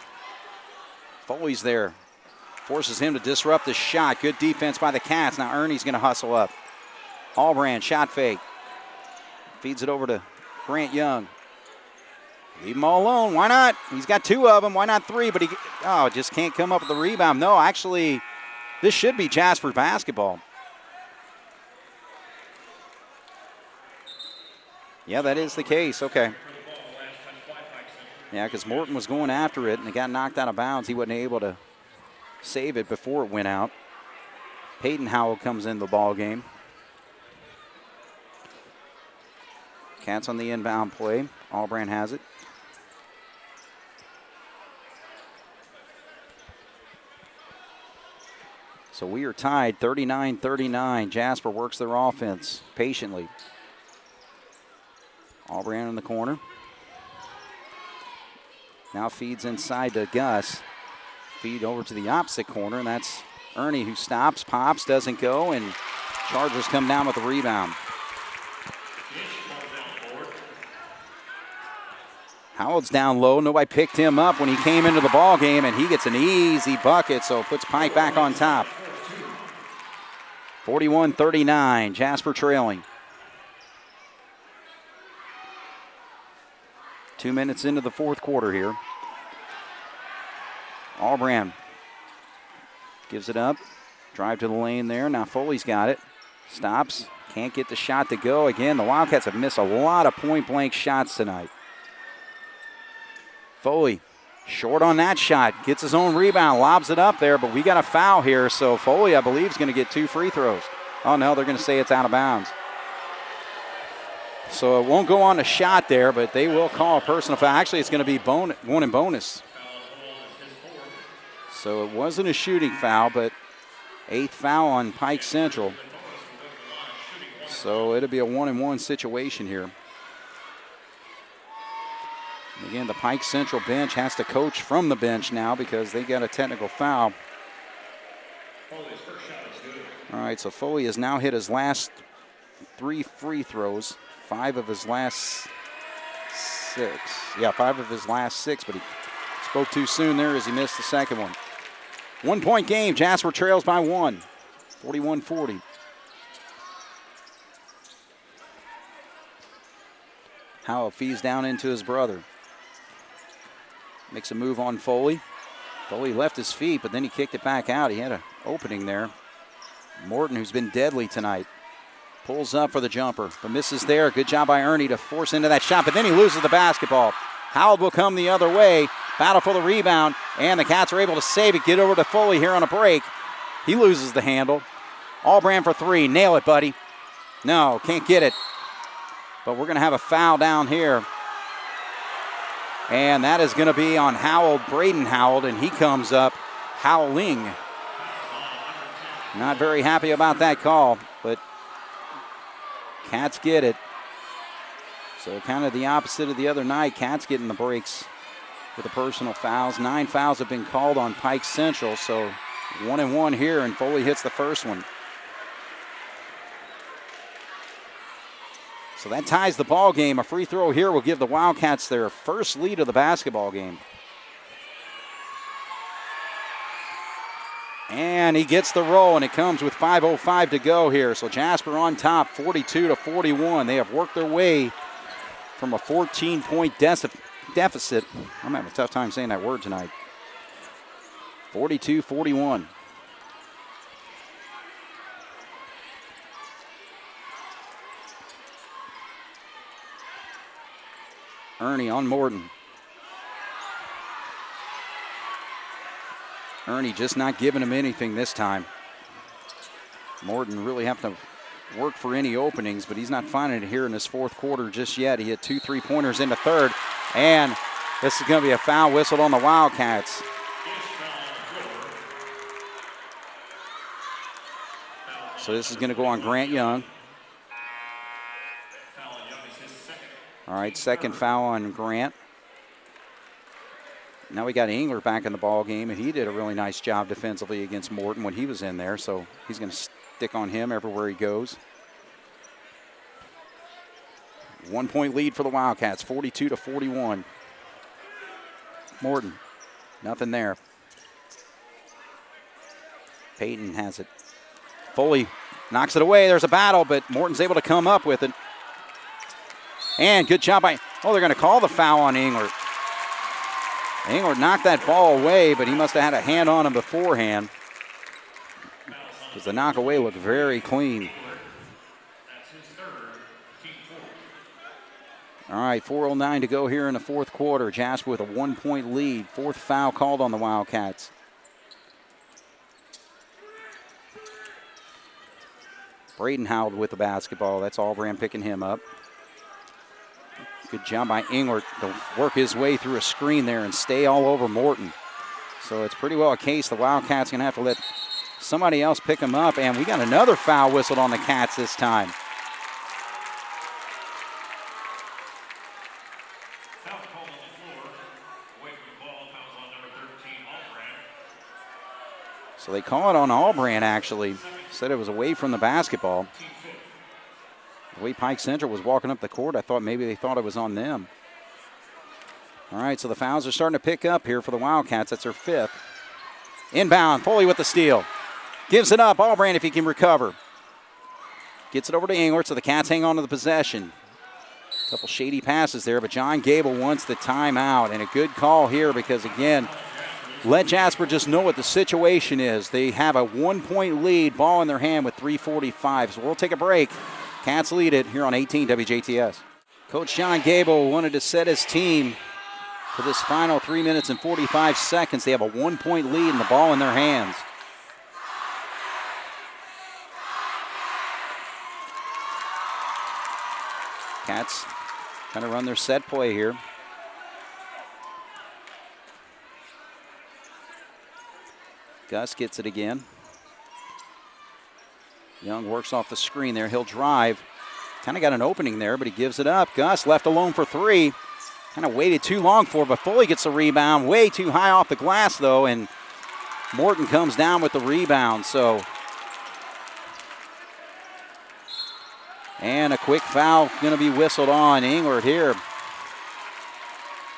Foley's there. Forces him to disrupt the shot. Good defense by the Cats. Now Ernie's going to hustle up. Allbrand, shot fake. Feeds it over to Grant Young. Leave him all alone. Why not? He's got 2 of them. Why not 3? But he just can't come up with the rebound. No, actually, this should be Jasper basketball. Yeah, that is the case. Okay. Yeah, because Morton was going after it, and it got knocked out of bounds. He wasn't able to save it before it went out. Peyton Howell comes into the ball game. Cats on the inbound play. Allbrand has it. So we are tied 39-39. Jasper works their offense patiently. Allbrand in the corner. Now feeds inside to Gus. Feed over to the opposite corner, and that's Ernie who stops, pops, doesn't go, and Chargers come down with the rebound. Howard's down low. Nobody picked him up when he came into the ball game, and he gets an easy bucket, so puts Pike back on top. 41-39, Jasper trailing. 2 minutes into the fourth quarter here. Allbrand gives it up. Drive to the lane there. Now Foley's got it. Stops. Can't get the shot to go. Again, the Wildcats have missed a lot of point-blank shots tonight. Foley short on that shot. Gets his own rebound. Lobs it up there, but we got a foul here. So Foley, I believe, is going to get 2 free throws. Oh, no, they're going to say it's out of bounds. So it won't go on a shot there, but they will call a personal foul. Actually, it's going to be one in bonus. So it wasn't a shooting foul, but 8th foul on Pike Central. So it'll be a 1-and-1 situation here. And again, the Pike Central bench has to coach from the bench now because they got a technical foul. All right, so Foley has now hit his last 3 free throws. 5 of his last 6. Yeah, 5 of his last 6, but he spoke too soon there as he missed the second one. 1-point game. Jasper trails by 1. 41-40. Howell feeds down into his brother. Makes a move on Foley. Foley left his feet, but then he kicked it back out. He had an opening there. Morton, who's been deadly tonight, pulls up for the jumper, but misses there. Good job by Ernie to force into that shot, but then he loses the basketball. Howell will come the other way. Battle for the rebound, and the Cats are able to save it. Get over to Foley here on a break. He loses the handle. Allbrand for 3. Nail it, buddy. No, can't get it. But we're going to have a foul down here. And that is going to be on Howell, Braden Howell, and he comes up howling. Not very happy about that call, but Cats get it. So kind of the opposite of the other night. Cats getting the breaks with the personal fouls. 9 fouls have been called on Pike Central, so 1-and-1 here, and Foley hits the first one. So that ties the ball game. A free throw here will give the Wildcats their first lead of the basketball game. And he gets the roll, and it comes with 5:05 to go here. So Jasper on top, 42-41. They have worked their way from a 14-point deficit. I'm having a tough time saying that word tonight. 42-41. Ernie on Morton. Ernie just not giving him anything this time. Morton really have to work for any openings, but he's not finding it here in this fourth quarter just yet. He had 2 3-pointers in the third, and this is going to be a foul whistled on the Wildcats. So this is going to go on Grant Young. All right, second foul on Grant. Now we got Engler back in the ball game, and he did a really nice job defensively against Morton when he was in there, so he's going to stick on him everywhere he goes. 1 point lead for the Wildcats, 42-41. Morton, nothing there. Payton has it. Foley knocks it away. There's a battle, but Morton's able to come up with it. And good job by, they're going to call the foul on Engler. Engler knocked that ball away, but he must have had a hand on him beforehand, because the knock away looked very clean. All right, 4:09 to go here in the fourth quarter. Jasper with a 1 point lead. Fourth foul called on the Wildcats. Braden Howell with the basketball. That's Albran picking him up. Good job by Engler to work his way through a screen there and stay all over Morton. So it's pretty well a case the Wildcats going to have to let somebody else pick him up. And we got another foul whistled on the Cats this time. So they call it on Albran, actually. Said it was away from the basketball. The way Pike Central was walking up the court, I thought maybe they thought it was on them. All right, so the fouls are starting to pick up here for the Wildcats. That's their fifth. Inbound, Foley with the steal. Gives it up, Albran if he can recover. Gets it over to Engler, so the Cats hang on to the possession. A couple shady passes there, but John Gable wants the timeout, and a good call here because, again, let Jasper just know what the situation is. They have a 1 point lead, ball in their hand with 3:45. So we'll take a break. Cats lead it here on 18 WJTS. Coach John Gable wanted to set his team for this final 3 minutes and 45 seconds. They have a 1 point lead and the ball in their hands. Cats kind of run their set play here. Gus gets it again. Young works off the screen there. He'll drive. Kind of got an opening there, but he gives it up. Gus left alone for three. Kind of waited too long for it, but Foley gets the rebound. Way too high off the glass, though, and Morton comes down with the rebound. So, and a quick foul going to be whistled on Engler here.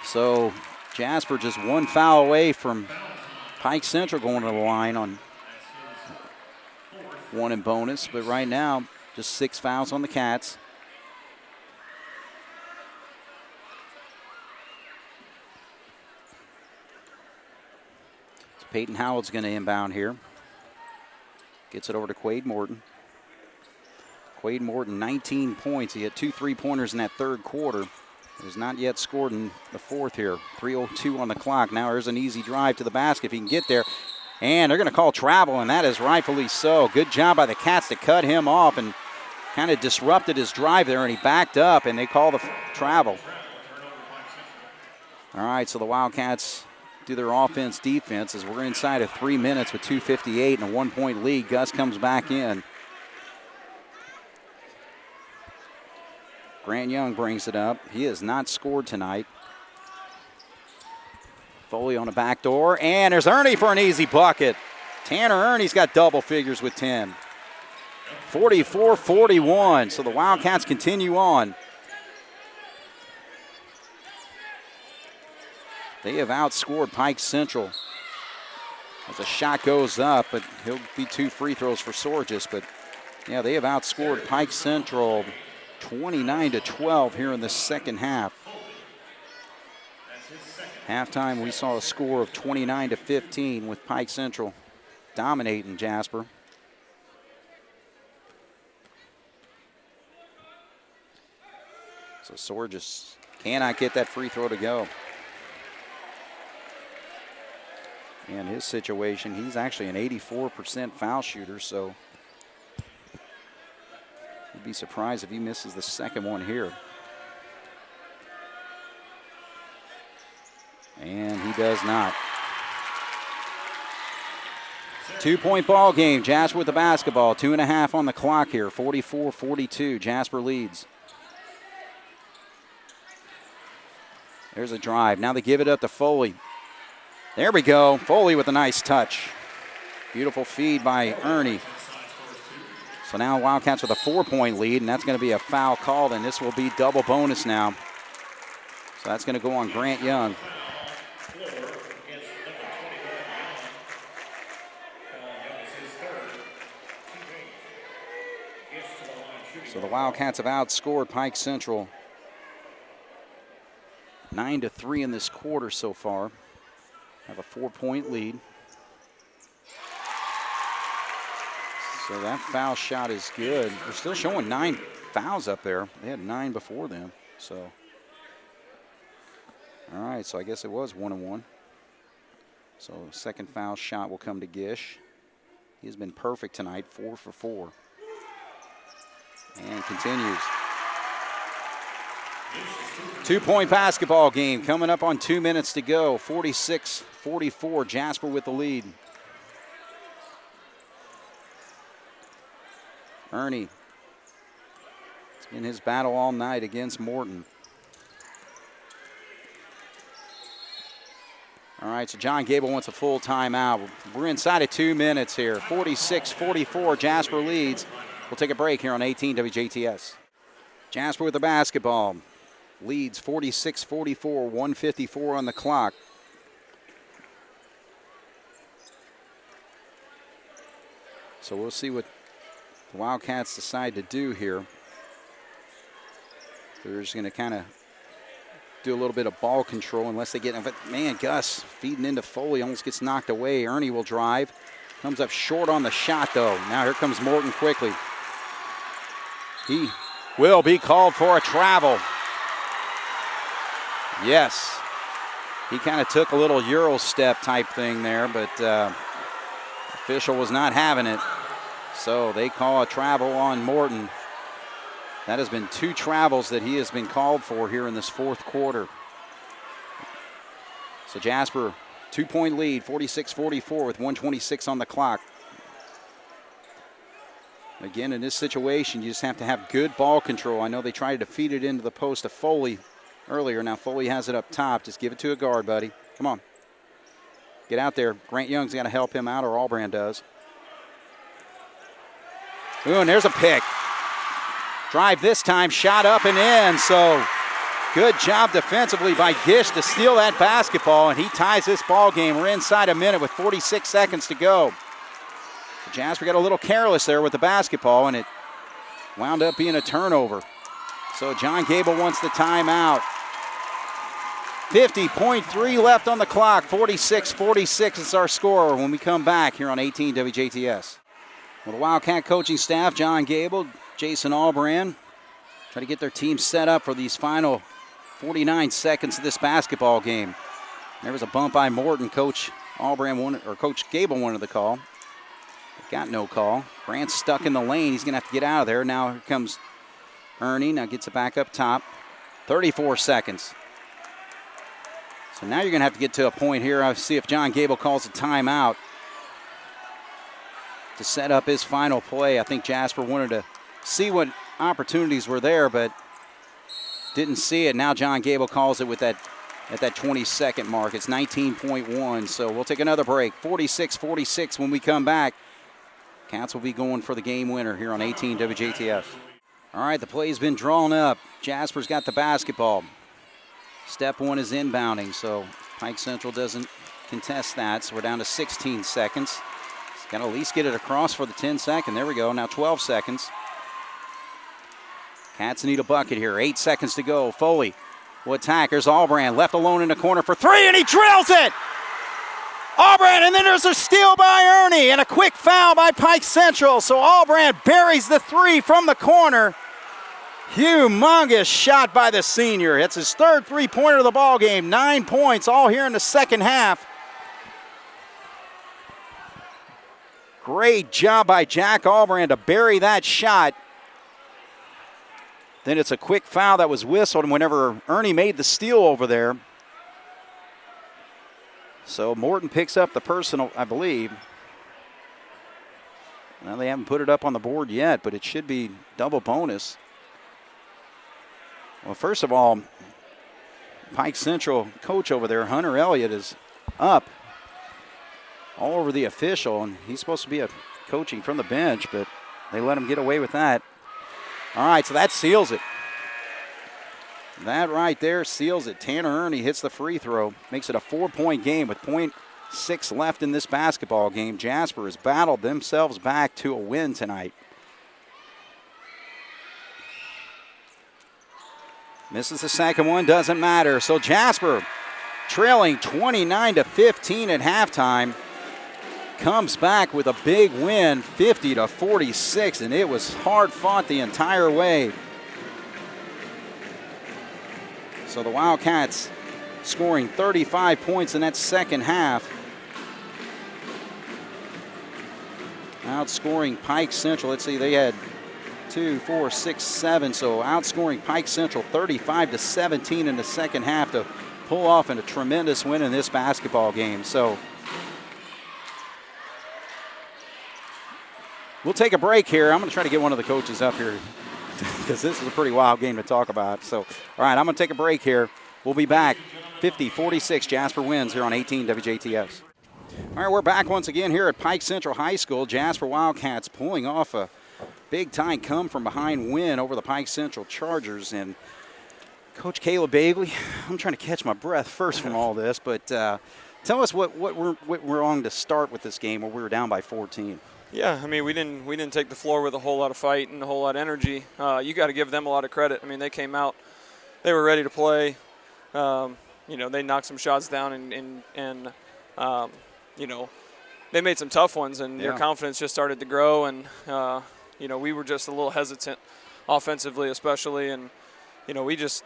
So Jasper just one foul away from Pike Central going to the line on one in bonus, but right now just 6 fouls on the Cats. So Peyton Howell's going to inbound here. Gets it over to Quade Morton. Quade Morton, 19 points. He had 2 3-pointers in that third quarter. He has not yet scored in the fourth here. 3:02 on the clock. Now there's an easy drive to the basket if he can get there. And they're going to call travel, and that is rightfully so. Good job by the Cats to cut him off and kind of disrupted his drive there, and he backed up, and they call the travel. All right, so the Wildcats do their offense-defense as we're inside of 3 minutes with 2:58 and a 1 point lead. Gus comes back in. Grant Young brings it up. He has not scored tonight. Foley on a back door, and there's Ernie for an easy bucket. Tanner Ernie's got double figures with 10. 44-41, so the Wildcats continue on. They have outscored Pike Central. As a shot goes up, but he'll be 2 free throws for Sorgis. But yeah, they have outscored Pike Central 29-12 here in the second half. Halftime, we saw a score of 29-15 with Pike Central dominating Jasper. So Sorgis Cannot get that free throw to go. In his situation, he's actually an 84% foul shooter, so you'd be surprised if he misses the second one here. And he does not. 2-point ball game. Jasper with the basketball. 2.5 on the clock here. 44-42. Jasper leads. There's a drive. Now they give it up to Foley. There we go. Foley with a nice touch. Beautiful feed by Ernie. So now Wildcats with a 4-point lead, and that's going to be a foul called, and this will be double bonus now. So that's going to go on Grant Young. So the Wildcats have outscored Pike Central 9-3 in this quarter so far. Have a 4-point lead. So that foul shot is good. They're still showing 9 fouls up there. They had 9 before them. So, all right, so I guess it was 1-1. So second foul shot will come to Gish. He has been perfect tonight, 4 for 4. And continues. 2-point basketball game coming up on 2 minutes to go. 46-44, Jasper with the lead. Ernie. It's been his battle all night against Morton. All right, so John Gable wants a full timeout. We're inside of 2 minutes here. 46-44, Jasper leads. We'll take a break here on 18 WJTS. Jasper with the basketball. Leads 46-44, 1:54 on the clock. So we'll see what the Wildcats decide to do here. They're just going to kind of do a little bit of ball control unless they get, man, Gus feeding into Foley, almost gets knocked away. Ernie will drive. Comes up short on the shot, though. Now here comes Morton quickly. He will be called for a travel. Yes. He kind of took a little Euro step type thing there, but official was not having it. So they call a travel on Morton. That has been 2 travels that he has been called for here in this fourth quarter. So Jasper, 2-point lead, 46-44 with 1:26 on the clock. Again, in this situation, you just have to have good ball control. I know they tried to feed it into the post of Foley earlier. Now Foley has it up top. Just give it to a guard, buddy. Come on. Get out there. Grant Young's got to help him out, or Allbrand does. Ooh, and there's a pick. Drive this time, shot up and in. So good job defensively by Gish to steal that basketball, and he ties this ball game. We're inside a minute with 46 seconds to go. Jasper got a little careless there with the basketball, and it wound up being a turnover. So John Gable wants the timeout. 50.3 left on the clock. 46-46 is our score when we come back here on 18 WJTS. Well, the Wildcat coaching staff, John Gable, Jason Allbrand, try to get their team set up for these final 49 seconds of this basketball game. There was a bump by Morton. Coach Gable wanted the call. Got no call. Grant's stuck in the lane. He's going to have to get out of there. Now here comes Ernie. Now gets it back up top. 34 seconds. So now you're going to have to get to a point here. I'll see if John Gable calls a timeout to set up his final play. I think Jasper wanted to see what opportunities were there, but didn't see it. Now John Gable calls it with that at that 20-second mark. It's 19.1, so we'll take another break. 46-46 when we come back. Cats will be going for the game winner here on 18 WJTF. All right, the play's been drawn up. Jasper's got the basketball. Step one is inbounding, so Pike Central doesn't contest that, so we're down to 16 seconds. He's got to at least get it across for the 10-second. There we go, now 12 seconds. Cats need a bucket here. 8 seconds to go. Foley will attack. There's Allbrand left alone in the corner for 3, and he drills it! Allbrand, and then there's a steal by Ernie and a quick foul by Pike Central. So Allbrand buries the 3 from the corner. Humongous shot by the senior. It's his third three-pointer of the ball game. 9 points all here in the second half. Great job by Jack Albrand to bury that shot. Then it's a quick foul that was whistled whenever Ernie made the steal over there. So Morton picks up the personal, I believe. Well, they haven't put it up on the board yet, but it should be double bonus. Well, first of all, Pike Central coach over there, Hunter Elliott, is up all over the official, and he's supposed to be coaching from the bench, but they let him get away with that. All right, so that seals it. That right there seals it. Tanner Ernie hits the free throw, makes it a 4-point game with .6 left in this basketball game. Jasper has battled themselves back to a win tonight. Misses the second one, doesn't matter. So Jasper, trailing 29-15 at halftime, comes back with a big win, 50-46, and it was hard fought the entire way. So the Wildcats scoring 35 points in that second half. Outscoring Pike Central. Let's see, they had 2, 4, 6, 7. So outscoring Pike Central 35-17 in the second half to pull off a tremendous win in this basketball game. So we'll take a break here. I'm going to try to get one of the coaches up here because this is a pretty wild game to talk about. So, all right, I'm going to take a break here. We'll be back. 50-46, Jasper wins here on 18 WJTS. All right, we're back once again here at Pike Central High School. Jasper Wildcats pulling off a big-time come-from-behind win over the Pike Central Chargers. And Coach Caleb Bagley, I'm trying to catch my breath first from all this, but tell us what we're on to start with this game where we were down by 14. Yeah, I mean, we didn't take the floor with a whole lot of fight and a whole lot of energy. You got to give them a lot of credit. I mean, they came out, they were ready to play. They knocked some shots down and they made some tough ones, and their confidence just started to grow. And we were just a little hesitant offensively, especially, and we just.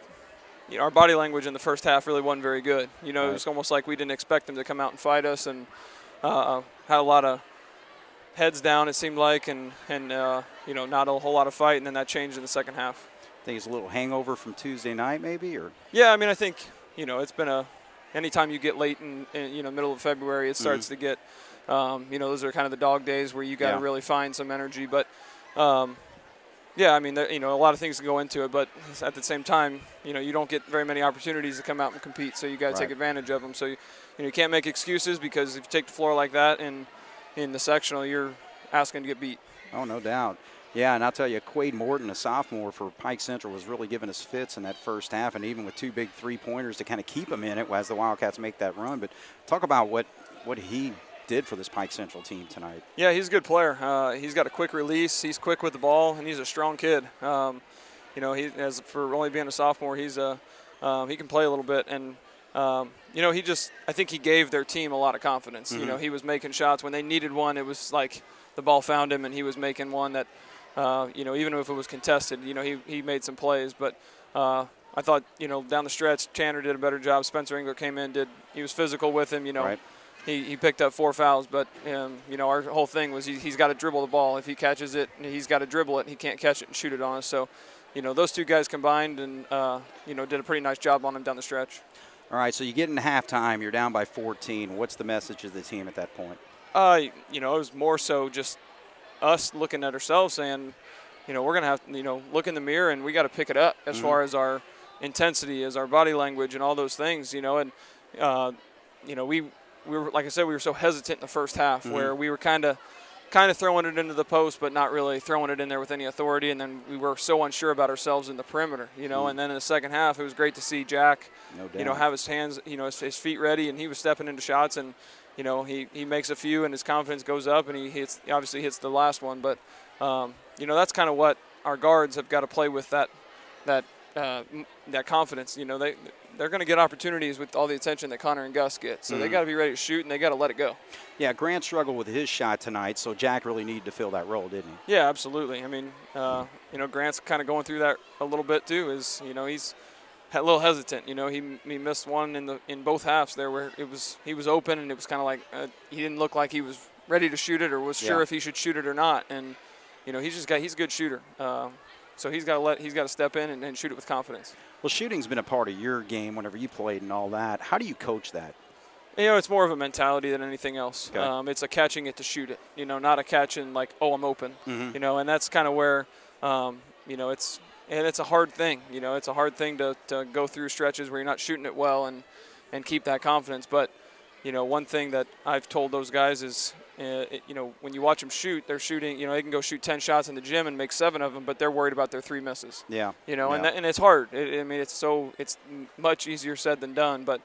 Our body language in the first half really wasn't very good. It was almost like we didn't expect them to come out and fight us, and had a lot of heads down, it seemed like, and not a whole lot of fight, and then that changed in the second half. I think it's a little hangover from Tuesday night, maybe, or? Yeah, I mean, I think it's been anytime you get late in middle of February, it starts to get, those are kind of the dog days where you got to really find some energy, but. I mean, a lot of things can go into it, but at the same time, you don't get very many opportunities to come out and compete, so you got to take advantage of them. So, you can't make excuses, because if you take the floor like that in the sectional, you're asking to get beat. Oh, no doubt. Yeah, and I'll tell you, Quade Morton, a sophomore for Pike Central, was really giving us fits in that first half, and even with 2 big three-pointers to kind of keep him in it as the Wildcats make that run. But talk about what he did for this Pike Central team tonight. Yeah, he's a good player. He's got a quick release. He's quick with the ball, and he's a strong kid. As for only being a sophomore, he can play a little bit, and I think he gave their team a lot of confidence. Mm-hmm. He was making shots when they needed one. It was like the ball found him, and he was making one that, even if it was contested, he made some plays. But I thought, down the stretch, Tanner did a better job. Spencer Engler came in, he was physical with him. Right. He picked up 4 fouls, but, our whole thing was he's got to dribble the ball. If he catches it, he's got to dribble it. He can't catch it and shoot it on us. So, those two guys combined and, did a pretty nice job on him down the stretch. All right, so you get into halftime. You're down by 14. What's the message of the team at that point? It was more so just us looking at ourselves saying, we're going to have to, look in the mirror and we got to pick it up as far as our intensity, as our body language and all those things, and, we were, like I said, we were so hesitant in the first half where we were kind of throwing it into the post, but not really throwing it in there with any authority. And then we were so unsure about ourselves in the perimeter, And then in the second half, it was great to see Jack, have his hands, his feet ready, and he was stepping into shots. And he makes a few, and his confidence goes up, and he obviously hits the last one. But that's kind of what our guards have got to play with, that that confidence. You know, they're going to get opportunities with all the attention that Connor and Gus get. So they got to be ready to shoot, and they got to let it go. Yeah, Grant struggled with his shot tonight, so Jack really needed to fill that role, didn't he? Yeah, absolutely. I mean, you know, Grant's kind of going through that a little bit too. Is, you know, he's a little hesitant. You know, he missed one in both halves there where he was open, and it was kind of like he didn't look like he was ready to shoot it or was sure if he should shoot it or not. And you know, he's a good shooter. So he's got to step in and shoot it with confidence. Well, shooting's been a part of your game whenever you played and all that. How do you coach that? You know, it's more of a mentality than anything else. Okay. It's a catching it to shoot it. You know, not a catching like, oh, I'm open. You know, and that's kind of where, you know, it's a hard thing. You know, it's a hard thing to go through stretches where you're not shooting it well and keep that confidence. But, you know, one thing that I've told those guys is, you know, when you watch them shoot, they're shooting, you know, they can go shoot 10 shots in the gym and make 7 of them, but they're worried about their 3 misses. Yeah. You know, and it's hard. I mean, it's much easier said than done, but,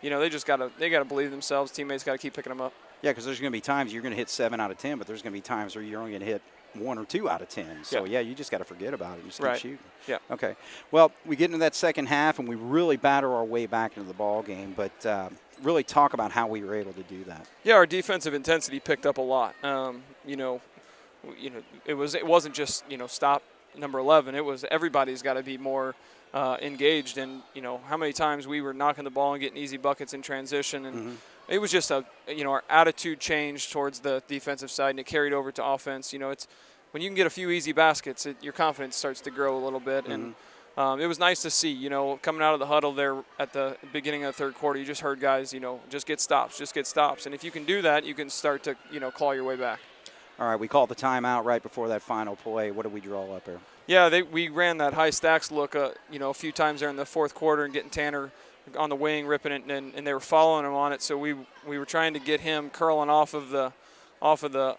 you know, they got to believe themselves. Teammates got to keep picking them up. Yeah, because there's going to be times you're going to hit 7 out of 10, but there's going to be times where you're only going to hit 1 or 2 out of 10. So, yeah, you just got to forget about it. You just keep shooting. Yeah. Okay. Well, we get into that second half, and we really batter our way back into the ball game, but really talk about how we were able to do that. Yeah, our defensive intensity picked up a lot. You know, it wasn't just, you know, stop number 11. It was everybody's got to be more engaged. And, you know, how many times we were knocking the ball and getting easy buckets in transition. And it was just you know, our attitude changed towards the defensive side, and it carried over to offense. You know, it's when you can get a few easy baskets, your confidence starts to grow a little bit. And it was nice to see, you know, coming out of the huddle there at the beginning of the third quarter, you just heard guys, you know, just get stops. And if you can do that, you can start to, you know, claw your way back. All right, we called the timeout right before that final play. What did we draw up there? Yeah, we ran that high stacks look, you know, a few times there in the fourth quarter and getting Tanner on the wing, ripping it, and they were following him on it. So we were trying to get him curling off of the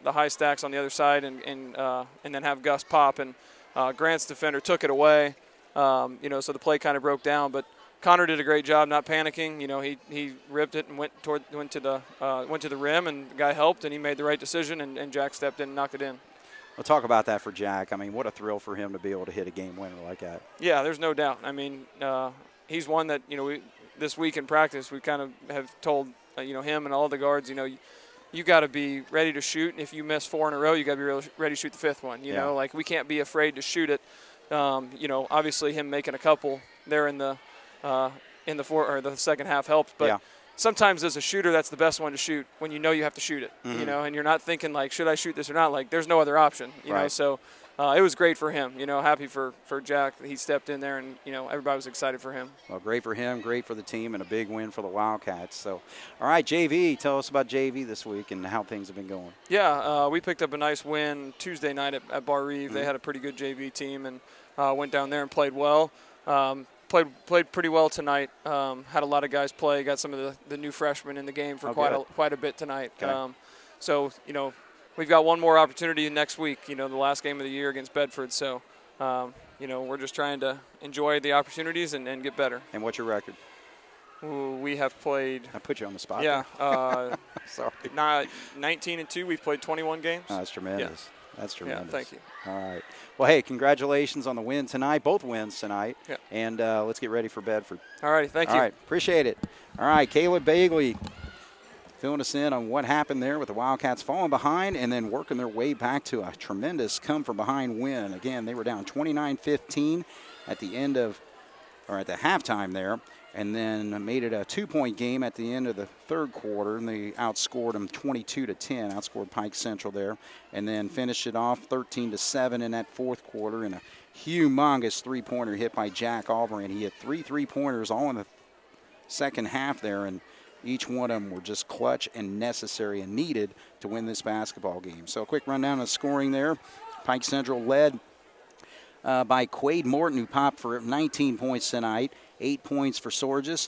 high stacks on the other side and then have Gus pop. And Grant's defender took it away. You know, so the play kind of broke down, but Connor did a great job not panicking. You know, he ripped it and went to the rim, and the guy helped, and he made the right decision, and Jack stepped in and knocked it in. We'll talk about that for Jack. I mean, what a thrill for him to be able to hit a game winner like that. Yeah, there's no doubt. I mean, he's one that, you know, this week in practice we kind of have told, you know, him and all the guards, you know, you got to be ready to shoot. And if you miss 4 in a row, you got to be ready to shoot the 5th one. You know, like we can't be afraid to shoot it. You know, obviously him making a couple there in the second half helped, but sometimes as a shooter, that's the best one to shoot when you know you have to shoot it. You know, and you're not thinking like, should I shoot this or not? Like, there's no other option. You know, so it was great for him. You know, happy for Jack that he stepped in there, and you know, everybody was excited for him. Well, great for him, great for the team, and a big win for the Wildcats. So, all right, JV, tell us about JV this week and how things have been going. Yeah, we picked up a nice win Tuesday night at Bar Reeve. They had a pretty good JV team and went down there and played well. Played pretty well tonight. Had a lot of guys play. Got some of the new freshmen in the game for quite a bit tonight. Okay. So, you know, we've got one more opportunity next week, you know, the last game of the year against Bedford. So, you know, we're just trying to enjoy the opportunities and get better. And what's your record? Ooh, we have played. I put you on the spot. Yeah. Sorry. 19-2. We've played 21 games. Oh, that's tremendous. Yeah. That's tremendous. Yeah, thank you. All right. Well, hey, congratulations on the win tonight, both wins tonight. Yeah. And let's get ready for Bedford. All right, thank you. All right, appreciate it. All right, Caleb Bagley filling us in on what happened there with the Wildcats falling behind and then working their way back to a tremendous come-from-behind win. Again, they were down 29-15 at the end of, or at the halftime there, and then made it a 2-point game at the end of the third quarter, and they outscored them 22-10, outscored Pike Central there, and then finished it off 13-7 in that fourth quarter, and a humongous three-pointer hit by Jack Albright. He hit 3 3-pointers all in the second half there, and each one of them were just clutch and necessary and needed to win this basketball game. So a quick rundown of scoring there. Pike Central led by Quade Morton, who popped for 19 points tonight, 8 points for Sorges.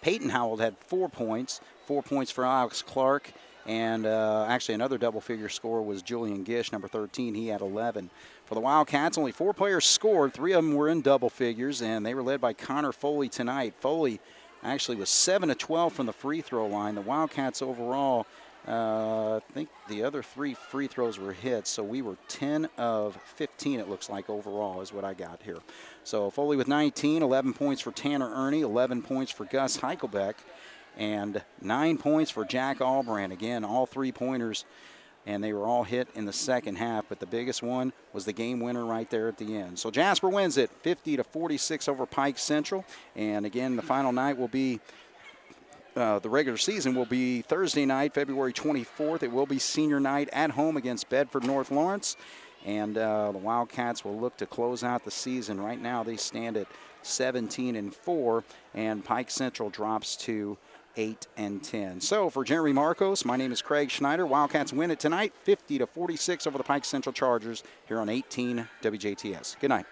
Peyton Howell had 4 points, 4 points for Alex Clark, and actually another double-figure score was Julian Gish, number 13. He had 11. For the Wildcats, only 4 players scored. 3 of them were in double figures, and they were led by Connor Foley tonight. Foley actually was 7 of 12 from the free throw line. The Wildcats overall I think the other 3 free throws were hit, so we were 10 of 15, it looks like, overall is what I got here. So Foley with 19, 11 points for Tanner Ernie, 11 points for Gus Heichelbeck, and 9 points for Jack Albrand. Again, all 3-pointers, and they were all hit in the second half, but the biggest one was the game winner right there at the end. So Jasper wins it 50-46 over Pike Central, and again, the final night will be the regular season will be Thursday night, February 24th. It will be senior night at home against Bedford North Lawrence. And the Wildcats will look to close out the season. Right now they stand at 17-4, and Pike Central drops to 8-10. So for Jeremy Marcos, my name is Craig Schneider. Wildcats win it tonight, 50-46 over the Pike Central Chargers here on 18 WJTS. Good night.